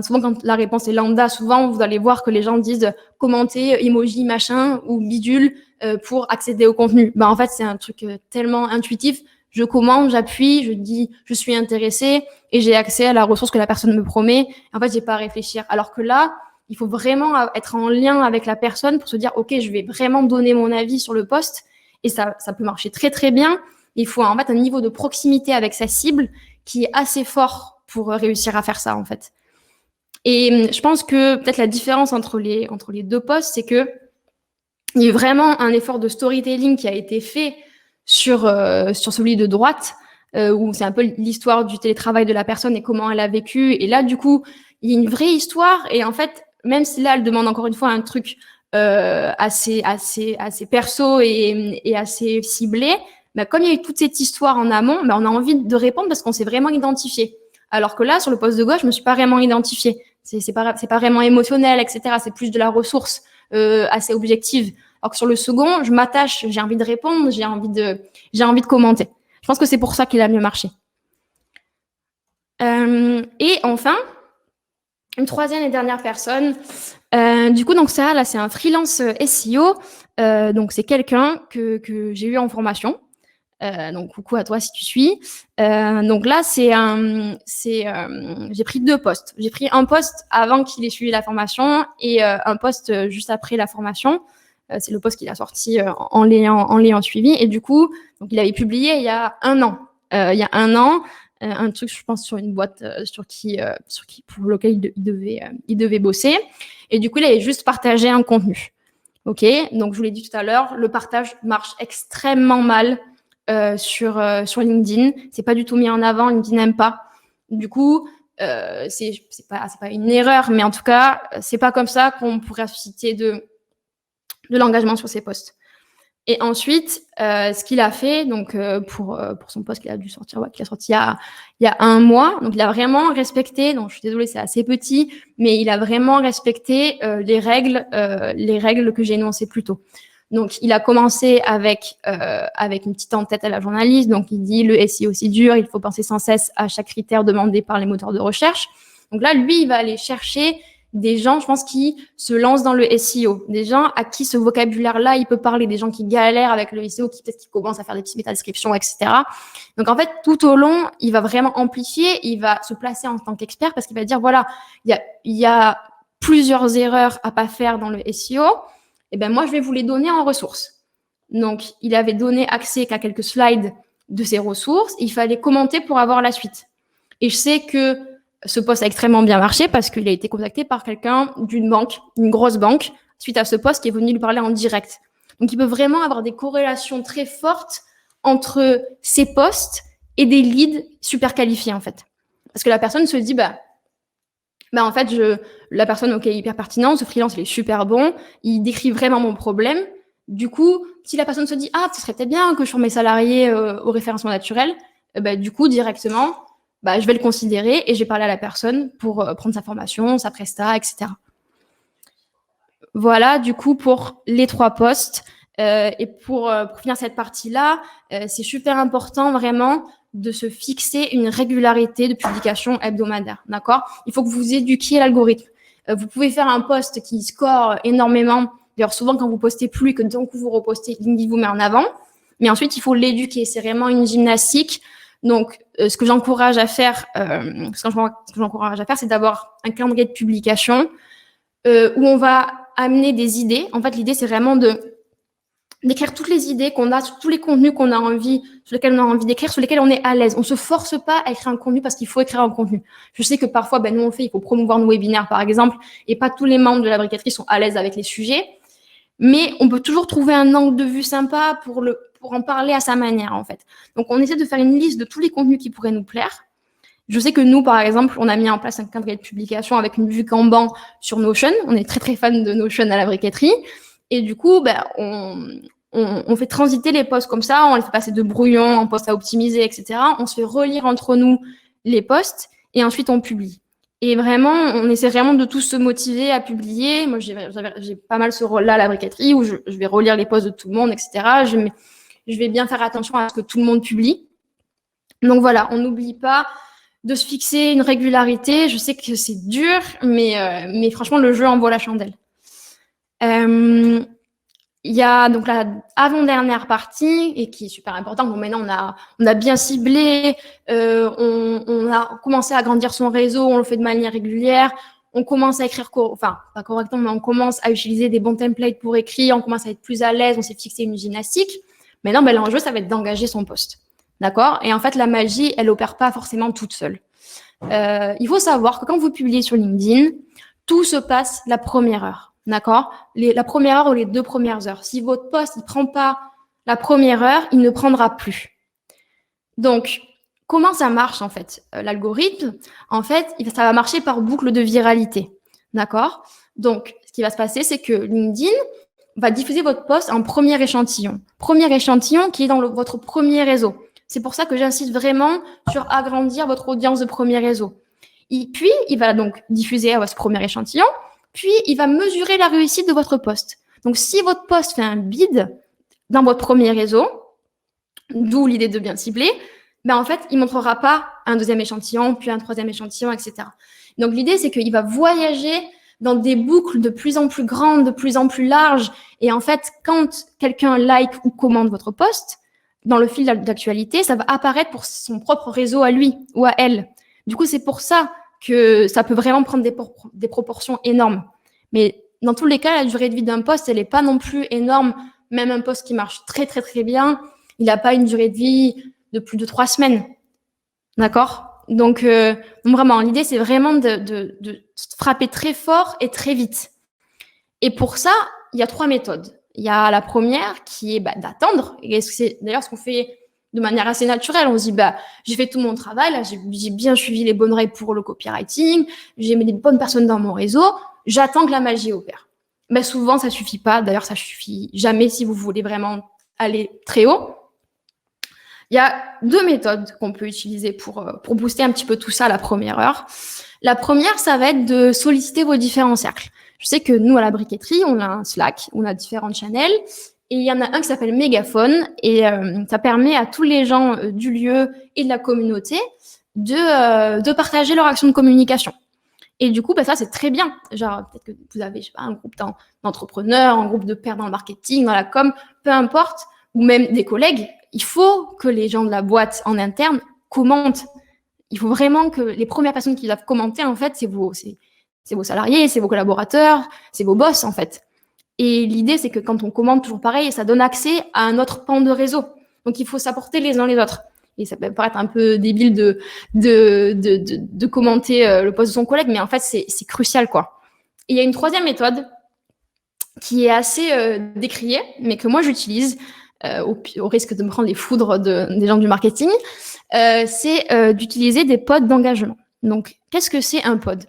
souvent quand la réponse est lambda, souvent vous allez voir que les gens disent commenter emoji machin ou bidule pour accéder au contenu. En fait c'est un truc tellement intuitif. Je commande, j'appuie, je dis je suis intéressée et j'ai accès à la ressource que la personne me promet. En fait, j'ai pas à réfléchir. Alors que là, il faut vraiment être en lien avec la personne pour se dire ok, je vais vraiment donner mon avis sur le post, et ça peut marcher très très bien. Il faut en fait un niveau de proximité avec sa cible qui est assez fort pour réussir à faire ça en fait. Et je pense que peut-être la différence entre les 2 posts, c'est que il y a vraiment un effort de storytelling qui a été fait sur celui de droite, où c'est un peu l'histoire du télétravail de la personne et comment elle a vécu. Et là, du coup, il y a une vraie histoire. Et en fait, même si là, elle demande encore une fois un truc assez perso et assez ciblé, comme il y a eu toute cette histoire en amont, on a envie de répondre parce qu'on s'est vraiment identifié. Alors que là, sur le post de gauche, je me suis pas vraiment identifiée. C'est pas vraiment émotionnel, etc. C'est plus de la ressource assez objective. Alors que sur le second, je m'attache, j'ai envie de répondre, j'ai envie de commenter. Je pense que c'est pour ça qu'il a mieux marché. Et enfin, une troisième et dernière personne. Du coup, donc ça, là, c'est un freelance SEO. Donc c'est quelqu'un que j'ai eu en formation. Donc coucou à toi si tu suis. Donc là, j'ai pris 2 postes. J'ai pris un poste avant qu'il ait suivi la formation et un poste juste après la formation. C'est le post qu'il a sorti en l'ayant suivi. Et du coup, donc il avait publié il y a 1 an. Un truc, je pense, sur une boîte pour lequel il devait bosser. Et du coup, il avait juste partagé un contenu. Ok, donc je vous l'ai dit tout à l'heure, le partage marche extrêmement mal sur LinkedIn. C'est pas du tout mis en avant, LinkedIn n'aime pas. Du coup, c'est pas une erreur, mais en tout cas, c'est pas comme ça qu'on pourrait susciter de l'engagement sur ces posts. Et ensuite, ce qu'il a fait, donc pour son post qu'il a dû sortir, qu'il a sorti il y a 1 mois, donc il a vraiment respecté. Donc je suis désolée, c'est assez petit, mais il a vraiment respecté les règles que j'ai énoncées plus tôt. Donc il a commencé avec une petite en-tête à la journaliste. Donc il dit le SEO c'est dur, il faut penser sans cesse à chaque critère demandé par les moteurs de recherche. Donc là, lui, il va aller chercher des gens, je pense, qui se lancent dans le SEO, des gens à qui ce vocabulaire-là, il peut parler, des gens qui galèrent avec le SEO, qui peut-être qui commencent à faire des petites métadescriptions, etc. Donc, en fait, tout au long, il va vraiment amplifier, il va se placer en tant qu'expert parce qu'il va dire, voilà, il y a plusieurs erreurs à pas faire dans le SEO, et ben moi, je vais vous les donner en ressources. Donc, il avait donné accès qu'à quelques slides de ces ressources, il fallait commenter pour avoir la suite. Et je sais que ce post a extrêmement bien marché parce qu'il a été contacté par quelqu'un d'une banque, une grosse banque, suite à ce post qui est venu lui parler en direct. Donc, il peut vraiment avoir des corrélations très fortes entre ces posts et des leads super qualifiés, en fait. Parce que la personne se dit, en fait, la personne, ok, est hyper pertinente, ce freelance, il est super bon, il décrit vraiment mon problème. Du coup, si la personne se dit, ce serait peut-être bien que je forme mes salariés au référencement naturel, du coup, directement, je vais le considérer et je vais parler à la personne pour prendre sa formation, sa presta, etc. Voilà, du coup, pour les 3 postes. Et pour finir cette partie-là, c'est super important vraiment de se fixer une régularité de publication hebdomadaire, d'accord ? Il faut que vous éduquiez l'algorithme. Vous pouvez faire un post qui score énormément. D'ailleurs, souvent, quand vous postez plus, que d'un coup vous repostez, LinkedIn vous met en avant. Mais ensuite, il faut l'éduquer. C'est vraiment une gymnastique. Donc, ce que j'encourage à faire, c'est d'avoir un calendrier de publication où on va amener des idées. En fait, l'idée, c'est vraiment d'écrire toutes les idées qu'on a, tous les contenus qu'on a envie, sur lesquels on a envie d'écrire, sur lesquels on est à l'aise. On se force pas à écrire un contenu parce qu'il faut écrire un contenu. Je sais que parfois, nous on le fait, il faut promouvoir nos webinaires par exemple, et pas tous les membres de la briqueterie sont à l'aise avec les sujets, mais on peut toujours trouver un angle de vue sympa pour en parler à sa manière en fait. Donc on essaie de faire une liste de tous les contenus qui pourraient nous plaire. Je sais que nous, par exemple, on a mis en place un calendrier de publication avec une vue Kanban sur Notion. On est très très fan de Notion à la briqueterie. Et du coup, on fait transiter les posts comme ça, on les fait passer de brouillon en posts à optimiser, etc. On se fait relire entre nous les posts et ensuite on publie. Et vraiment, on essaie vraiment de tous se motiver à publier. Moi, j'ai pas mal ce rôle-là à la briqueterie où je vais relire les posts de tout le monde, etc. Je vais bien faire attention à ce que tout le monde publie. Donc voilà, on n'oublie pas de se fixer une régularité. Je sais que c'est dur, mais franchement, le jeu en vaut la chandelle. Il y a donc la avant-dernière partie et qui est super importante. Bon, maintenant, on a bien ciblé, on a commencé à grandir son réseau, on le fait de manière régulière, on commence à écrire, pas correctement, mais on commence à utiliser des bons templates pour écrire, on commence à être plus à l'aise, on s'est fixé une gymnastique. Maintenant, l'enjeu, ça va être d'engager son poste. D'accord ? Et en fait, la magie, elle opère pas forcément toute seule. Il faut savoir que quand vous publiez sur LinkedIn, tout se passe la première heure. D'accord ? La première heure ou les 2 premières heures. Si votre post ne prend pas la première heure, il ne prendra plus. Donc, comment ça marche en fait ? L'algorithme, en fait, ça va marcher par boucle de viralité. D'accord ? Donc, ce qui va se passer, c'est que LinkedIn va diffuser votre post en premier échantillon. Premier échantillon qui est dans votre premier réseau. C'est pour ça que j'insiste vraiment sur agrandir votre audience de premier réseau. Puis, il va donc diffuser à votre premier échantillon. Puis, il va mesurer la réussite de votre post. Donc, si votre post fait un bid dans votre premier réseau, d'où l'idée de bien cibler, en fait, il ne montrera pas un 2e échantillon, puis un 3e échantillon, etc. Donc, l'idée, c'est qu'il va voyager dans des boucles de plus en plus grandes, de plus en plus larges. Et en fait, quand quelqu'un like ou commente votre post, dans le fil d'actualité, ça va apparaître pour son propre réseau à lui ou à elle. Du coup, c'est pour ça que ça peut vraiment prendre des proportions énormes. Mais dans tous les cas, la durée de vie d'un post, elle n'est pas non plus énorme. Même un post qui marche très, très, très bien, il n'a pas une durée de vie de plus de 3 semaines. D'accord ? Donc vraiment, l'idée, c'est vraiment de frapper très fort et très vite. Et pour ça, il y a 3 méthodes. Il y a la première qui est d'attendre. Et c'est d'ailleurs ce qu'on fait de manière assez naturelle. On se dit, j'ai fait tout mon travail, là, j'ai bien suivi les bonnes règles pour le copywriting, j'ai mis des bonnes personnes dans mon réseau, j'attends que la magie opère. Souvent, ça suffit pas. D'ailleurs, ça suffit jamais si vous voulez vraiment aller très haut. Il y a 2 méthodes qu'on peut utiliser pour booster un petit peu tout ça à la première heure. La première, ça va être de solliciter vos différents cercles. Je sais que nous, à la briqueterie, on a un Slack, on a différentes channels, et il y en a un qui s'appelle Mégaphone, et ça permet à tous les gens du lieu et de la communauté de partager leur action de communication. Et du coup, ça, c'est très bien. Genre, peut-être que vous avez, je sais pas, un groupe d'entrepreneurs, un groupe de pairs dans le marketing, dans la com, peu importe, ou même des collègues. Il faut que les gens de la boîte en interne commentent. Il faut vraiment que les premières personnes qui doivent commenter, en fait, c'est vos salariés, c'est vos collaborateurs, c'est vos boss, en fait. Et l'idée, c'est que quand on commente toujours pareil, ça donne accès à un autre pan de réseau. Donc, il faut s'apporter les uns les autres. Et ça peut paraître un peu débile de commenter le post de son collègue, mais en fait, c'est crucial, quoi. Et il y a une troisième méthode qui est assez décriée, mais que moi, j'utilise au risque de me prendre les foudres des gens du marketing, c'est d'utiliser des pods d'engagement. Donc, qu'est-ce que c'est un pod ?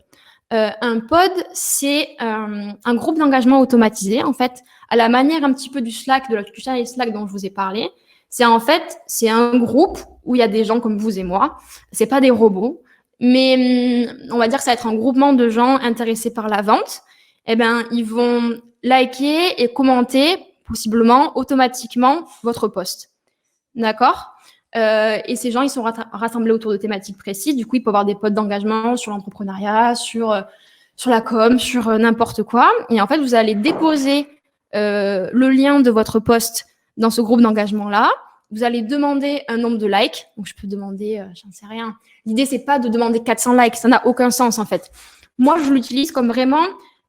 Un pod, c'est un groupe d'engagement automatisé, en fait, à la manière un petit peu du Slack, du channel Slack dont je vous ai parlé. C'est un groupe où il y a des gens comme vous et moi. C'est pas des robots, mais on va dire que ça va être un groupement de gens intéressés par la vente. Ils vont liker et commenter, possiblement automatiquement, votre post. D'accord ? Et ces gens, ils sont rassemblés autour de thématiques précises. Du coup, il peut y avoir des pods d'engagement sur l'entrepreneuriat, sur la com, sur n'importe quoi. Et en fait, vous allez déposer le lien de votre post dans ce groupe d'engagement-là. Vous allez demander un nombre de likes. Donc, je peux demander, j'en sais rien. L'idée, c'est pas de demander 400 likes. Ça n'a aucun sens, en fait. Moi, je l'utilise comme vraiment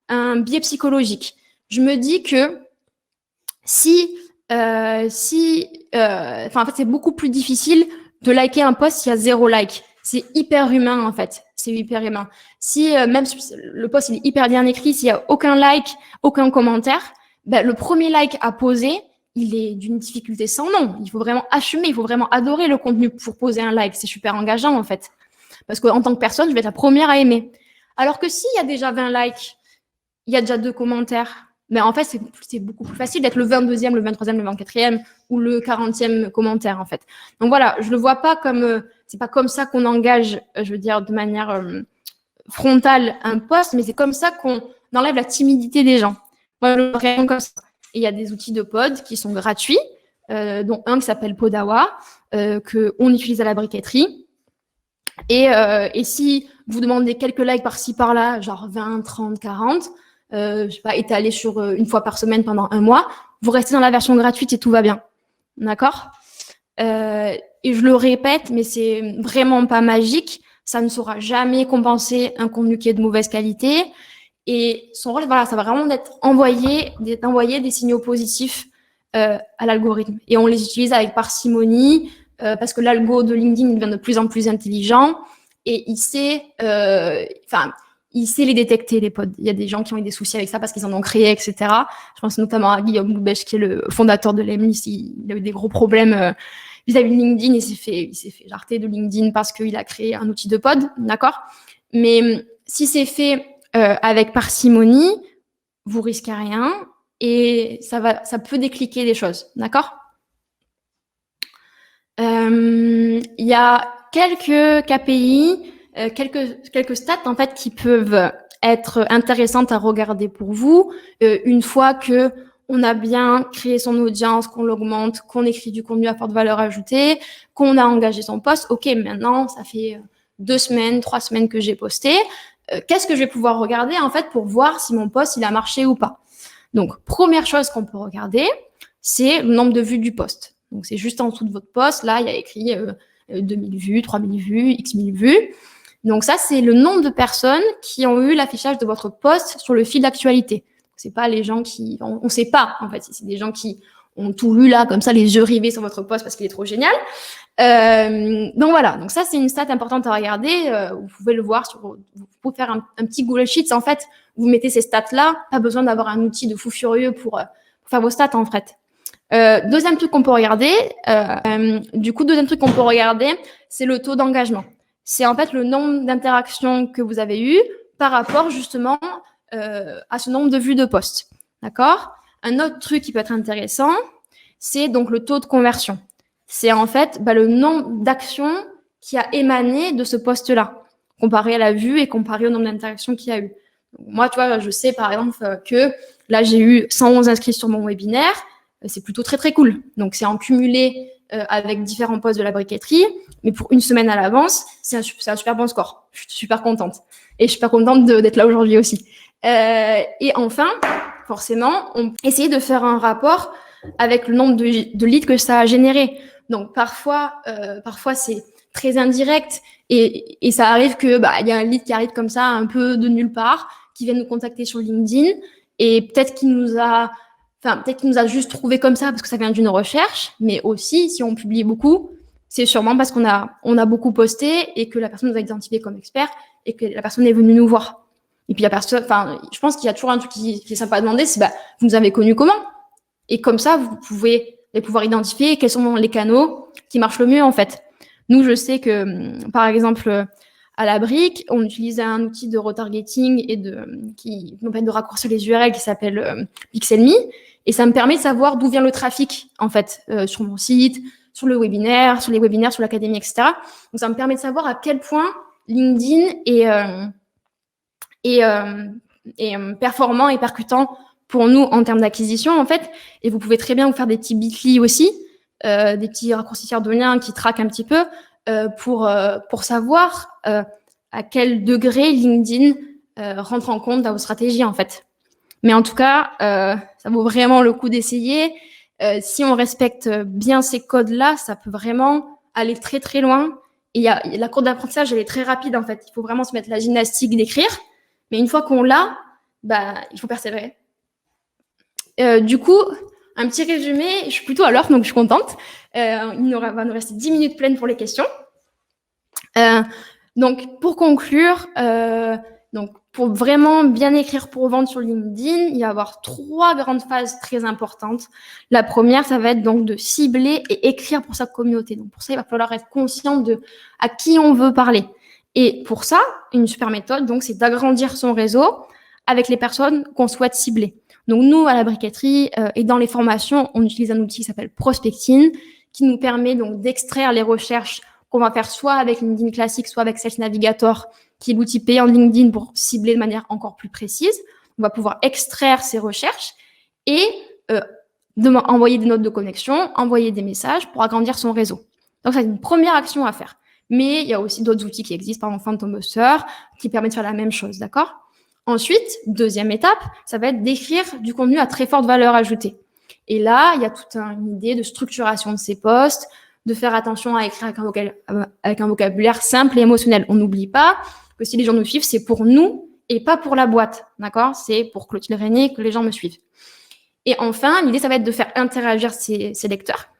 un biais psychologique. Je me dis que en fait, c'est beaucoup plus difficile de liker un post s'il y a 0 like. C'est hyper humain, en fait. C'est hyper humain. Si même le post il est hyper bien écrit, s'il y a aucun like, aucun commentaire, le premier like à poser, il est d'une difficulté sans nom. Il faut vraiment assumer, il faut vraiment adorer le contenu pour poser un like. C'est super engageant, en fait. Parce qu'en tant que personne, je vais être la première à aimer. Alors que s'il y a déjà 20 likes, il y a déjà 2 commentaires, en fait, c'est beaucoup plus facile d'être le 22e, le 23e, le 24e ou le 40e commentaire, en fait. Donc voilà, je le vois pas comme, c'est pas comme ça qu'on engage, je veux dire, de manière frontale un post, mais c'est comme ça qu'on enlève la timidité des gens. Moi, je le vois vraiment comme ça. Et il y a des outils de pod qui sont gratuits, dont un qui s'appelle Podawa, qu'on utilise à la briqueterie. Et si vous demandez quelques likes par-ci, par-là, genre 20, 30, 40, je sais pas, étalé sur une fois par semaine pendant 1 mois, vous restez dans la version gratuite et tout va bien. D'accord ? Et je le répète, mais c'est vraiment pas magique. Ça ne saura jamais compenser un contenu qui est de mauvaise qualité. Et son rôle, voilà, ça va vraiment d'envoyer des signaux positifs à l'algorithme. Et on les utilise avec parcimonie parce que l'algo de LinkedIn devient de plus en plus intelligent et il sait les détecter, les pods. Il y a des gens qui ont eu des soucis avec ça parce qu'ils en ont créé, etc. Je pense notamment à Guillaume Loubèche, qui est le fondateur de l'EMLIS. Il a eu des gros problèmes vis-à-vis de LinkedIn. Il s'est fait jarter de LinkedIn parce qu'il a créé un outil de pod, d'accord ? Mais si c'est fait avec parcimonie, vous risquez rien et ça peut décliquer des choses, d'accord ? Il y a quelques KPI, quelques stats en fait qui peuvent être intéressantes à regarder pour vous une fois que on a bien créé son audience, qu'on l'augmente, qu'on écrit du contenu à forte valeur ajoutée, qu'on a engagé son post. Ok, maintenant ça fait 2 semaines, 3 semaines que j'ai posté. Qu'est-ce que je vais pouvoir regarder en fait pour voir si mon post il a marché ou pas? Donc première chose qu'on peut regarder, c'est le nombre de vues du post. Donc c'est juste en dessous de votre post, là il y a écrit 2000 vues, 3000 vues, x 1000 vues. Donc ça c'est le nombre de personnes qui ont eu l'affichage de votre post sur le fil d'actualité. C'est pas les gens qui, on sait pas en fait, c'est des gens qui ont tout lu là comme ça les yeux rivés sur votre post parce qu'il est trop génial. Donc voilà, donc ça c'est une stat importante à regarder. Vous pouvez le voir vous pouvez faire un petit Google Sheets. En fait, vous mettez ces stats-là, pas besoin d'avoir un outil de fou furieux pour faire vos stats en fait. Deuxième truc qu'on peut regarder, c'est le taux d'engagement. C'est en fait le nombre d'interactions que vous avez eues par rapport justement à ce nombre de vues de posts. D'accord ? Un autre truc qui peut être intéressant, c'est donc le taux de conversion. C'est en fait le nombre d'actions qui a émané de ce post-là, comparé à la vue et comparé au nombre d'interactions qu'il y a eu. Donc, moi, tu vois, je sais par exemple que là, j'ai eu 111 inscrits sur mon webinaire. C'est plutôt très, très cool. Donc, c'est en cumulé avec différents posts de la briqueterie. Mais pour une semaine à l'avance, c'est un super bon score. Je suis super contente. Et je suis super contente d'être là aujourd'hui aussi. Et enfin, forcément, on essayer de faire un rapport avec le nombre de leads que ça a généré. Donc, parfois c'est très indirect et ça arrive que y a un lead qui arrive comme ça, un peu de nulle part, qui vient nous contacter sur LinkedIn et peut-être qu'il nous a juste trouvé comme ça parce que ça vient d'une recherche, mais aussi, si on publie beaucoup, c'est sûrement parce qu'on a beaucoup posté et que la personne nous a identifié comme expert et que la personne est venue nous voir. Et puis, je pense qu'il y a toujours un truc qui est sympa à demander, c'est vous nous avez connu comment ? Et comme ça, vous pouvez pouvoir identifier quels sont les canaux qui marchent le mieux, en fait. Nous, je sais que, par exemple, à la brique, on utilise un outil de retargeting qui nous permet de raccourcir les URL qui s'appelle Pixelme. Et ça me permet de savoir d'où vient le trafic, en fait, sur mon site, sur le webinaire, sur les webinaires, sur l'académie, etc. Donc, ça me permet de savoir à quel point LinkedIn est performant et percutant pour nous en termes d'acquisition, en fait. Et vous pouvez très bien vous faire des petits bit.ly aussi, des petits raccourcisseurs de liens qui traquent un petit peu pour savoir à quel degré LinkedIn rentre en compte dans vos stratégies, en fait. Mais en tout cas, ça vaut vraiment le coup d'essayer. Si on respecte bien ces codes-là, ça peut vraiment aller très, très loin. Et la courbe d'apprentissage, elle est très rapide, en fait. Il faut vraiment se mettre la gymnastique d'écrire. Mais une fois qu'on l'a, il faut persévérer. Du coup, un petit résumé, je suis plutôt à l'heure, donc je suis contente. Va nous rester 10 minutes pleines pour les questions. Donc, pour conclure, pour vraiment bien écrire pour vendre sur LinkedIn, il va y avoir 3 grandes phases très importantes. La première, ça va être donc de cibler et écrire pour sa communauté. Donc, pour ça, il va falloir être conscient de à qui on veut parler. Et pour ça, une super méthode, donc, c'est d'agrandir son réseau avec les personnes qu'on souhaite cibler. Donc, nous, à la briqueterie et dans les formations, on utilise un outil qui s'appelle Prospecting, qui nous permet donc d'extraire les recherches qu'on va faire soit avec LinkedIn classique, soit avec Sales Navigator, qui est l'outil payant de LinkedIn pour cibler de manière encore plus précise. On va pouvoir extraire ces recherches et envoyer des notes de connexion, envoyer des messages pour agrandir son réseau. Donc, c'est une première action à faire. Mais il y a aussi d'autres outils qui existent, par exemple Phantom Buster, qui permettent de faire la même chose, d'accord ? Ensuite, deuxième étape, ça va être d'écrire du contenu à très forte valeur ajoutée. Et là, il y a toute une idée de structuration de ces posts, de faire attention à écrire avec un vocabulaire simple et émotionnel. On n'oublie pas que si les gens nous suivent, c'est pour nous et pas pour la boîte, d'accord ? C'est pour Clotilde Régnier que les gens me suivent. Et enfin, l'idée, ça va être de faire interagir ces lecteurs.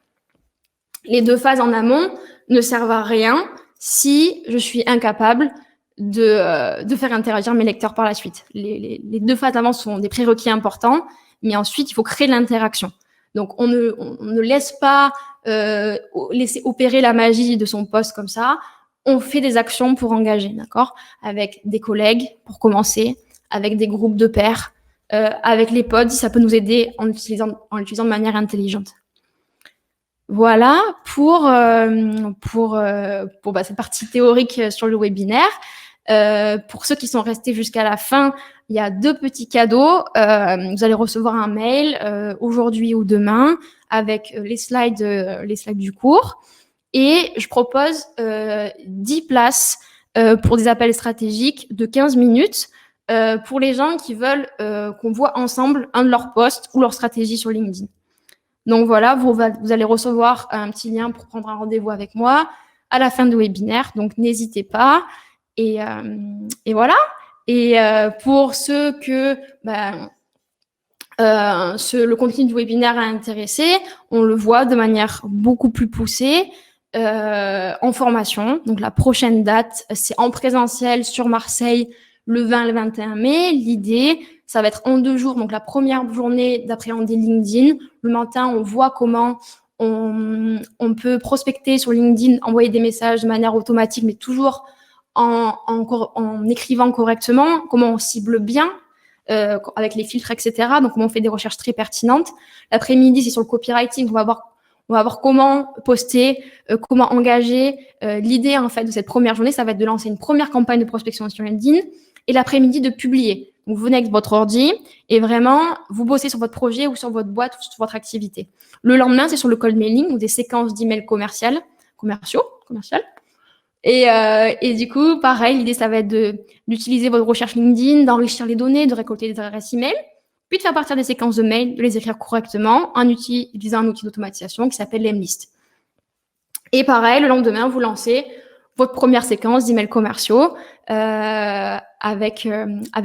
Les 2 phases en amont ne servent à rien si je suis incapable de faire interagir mes lecteurs par la suite. Les 2 phases avant sont des prérequis importants, mais ensuite, il faut créer l'interaction. Donc, on ne laisse pas laisser opérer la magie de son poste comme ça. On fait des actions pour engager, d'accord ? Avec des collègues, pour commencer, avec des groupes de pairs, avec les pods, ça peut nous aider en l'utilisant de manière intelligente. Voilà pour cette partie théorique sur le webinaire. Pour ceux qui sont restés jusqu'à la fin, il y a 2 petits cadeaux. Vous allez recevoir un mail aujourd'hui ou demain avec les slides du cours. Et je propose 10 places pour des appels stratégiques de 15 minutes pour les gens qui veulent qu'on voit ensemble un de leurs posts ou leur stratégie sur LinkedIn. Donc voilà, vous allez recevoir un petit lien pour prendre un rendez-vous avec moi à la fin du webinaire. Donc n'hésitez pas. Et voilà. Et pour ceux que le contenu du webinaire a intéressé, on le voit de manière beaucoup plus poussée. en formation. Donc la prochaine date, c'est en présentiel sur Marseille le 20 et le 21 mai. L'idée, ça va être en 2 jours. Donc la première journée d'appréhender LinkedIn. Le matin, on voit comment on peut prospecter sur LinkedIn, envoyer des messages de manière automatique, mais toujours en écrivant correctement, comment on cible bien, avec les filtres, etc. Donc, comment on fait des recherches très pertinentes. L'après-midi, c'est sur le copywriting. On va voir comment poster, comment engager. L'idée, en fait, de cette première journée, ça va être de lancer une première campagne de prospection sur LinkedIn et l'après-midi de publier. Donc, vous venez avec votre ordi et vraiment, vous bossez sur votre projet ou sur votre boîte ou sur votre activité. Le lendemain, c'est sur le cold mailing ou des séquences d'emails commerciaux. Et du coup, pareil, l'idée, ça va être d'utiliser votre recherche LinkedIn, d'enrichir les données, de récolter des adresses email, puis de faire partir des séquences de mails, de les écrire correctement en utilisant un outil d'automatisation qui s'appelle Lemlist. Et pareil, le lendemain, vous lancez votre première séquence d'emails commerciaux avec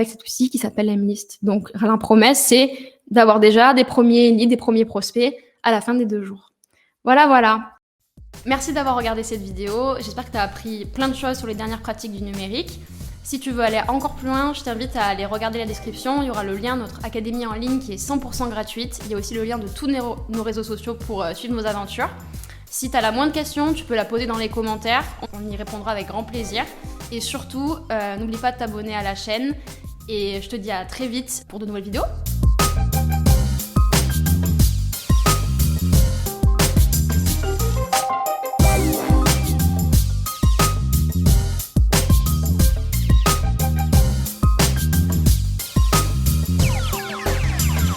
cet outil qui s'appelle Lemlist. Donc, la promesse, c'est d'avoir déjà des premiers leads, des premiers prospects à la fin des 2 jours. Voilà. Merci d'avoir regardé cette vidéo. J'espère que tu as appris plein de choses sur les dernières pratiques du numérique. Si tu veux aller encore plus loin, je t'invite à aller regarder la description. Il y aura le lien de notre académie en ligne qui est 100% gratuite. Il y a aussi le lien de tous nos réseaux sociaux pour suivre nos aventures. Si tu as la moindre question, tu peux la poser dans les commentaires. On y répondra avec grand plaisir. Et surtout, n'oublie pas de t'abonner à la chaîne. Et je te dis à très vite pour de nouvelles vidéos.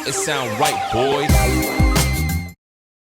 It sound right, boys.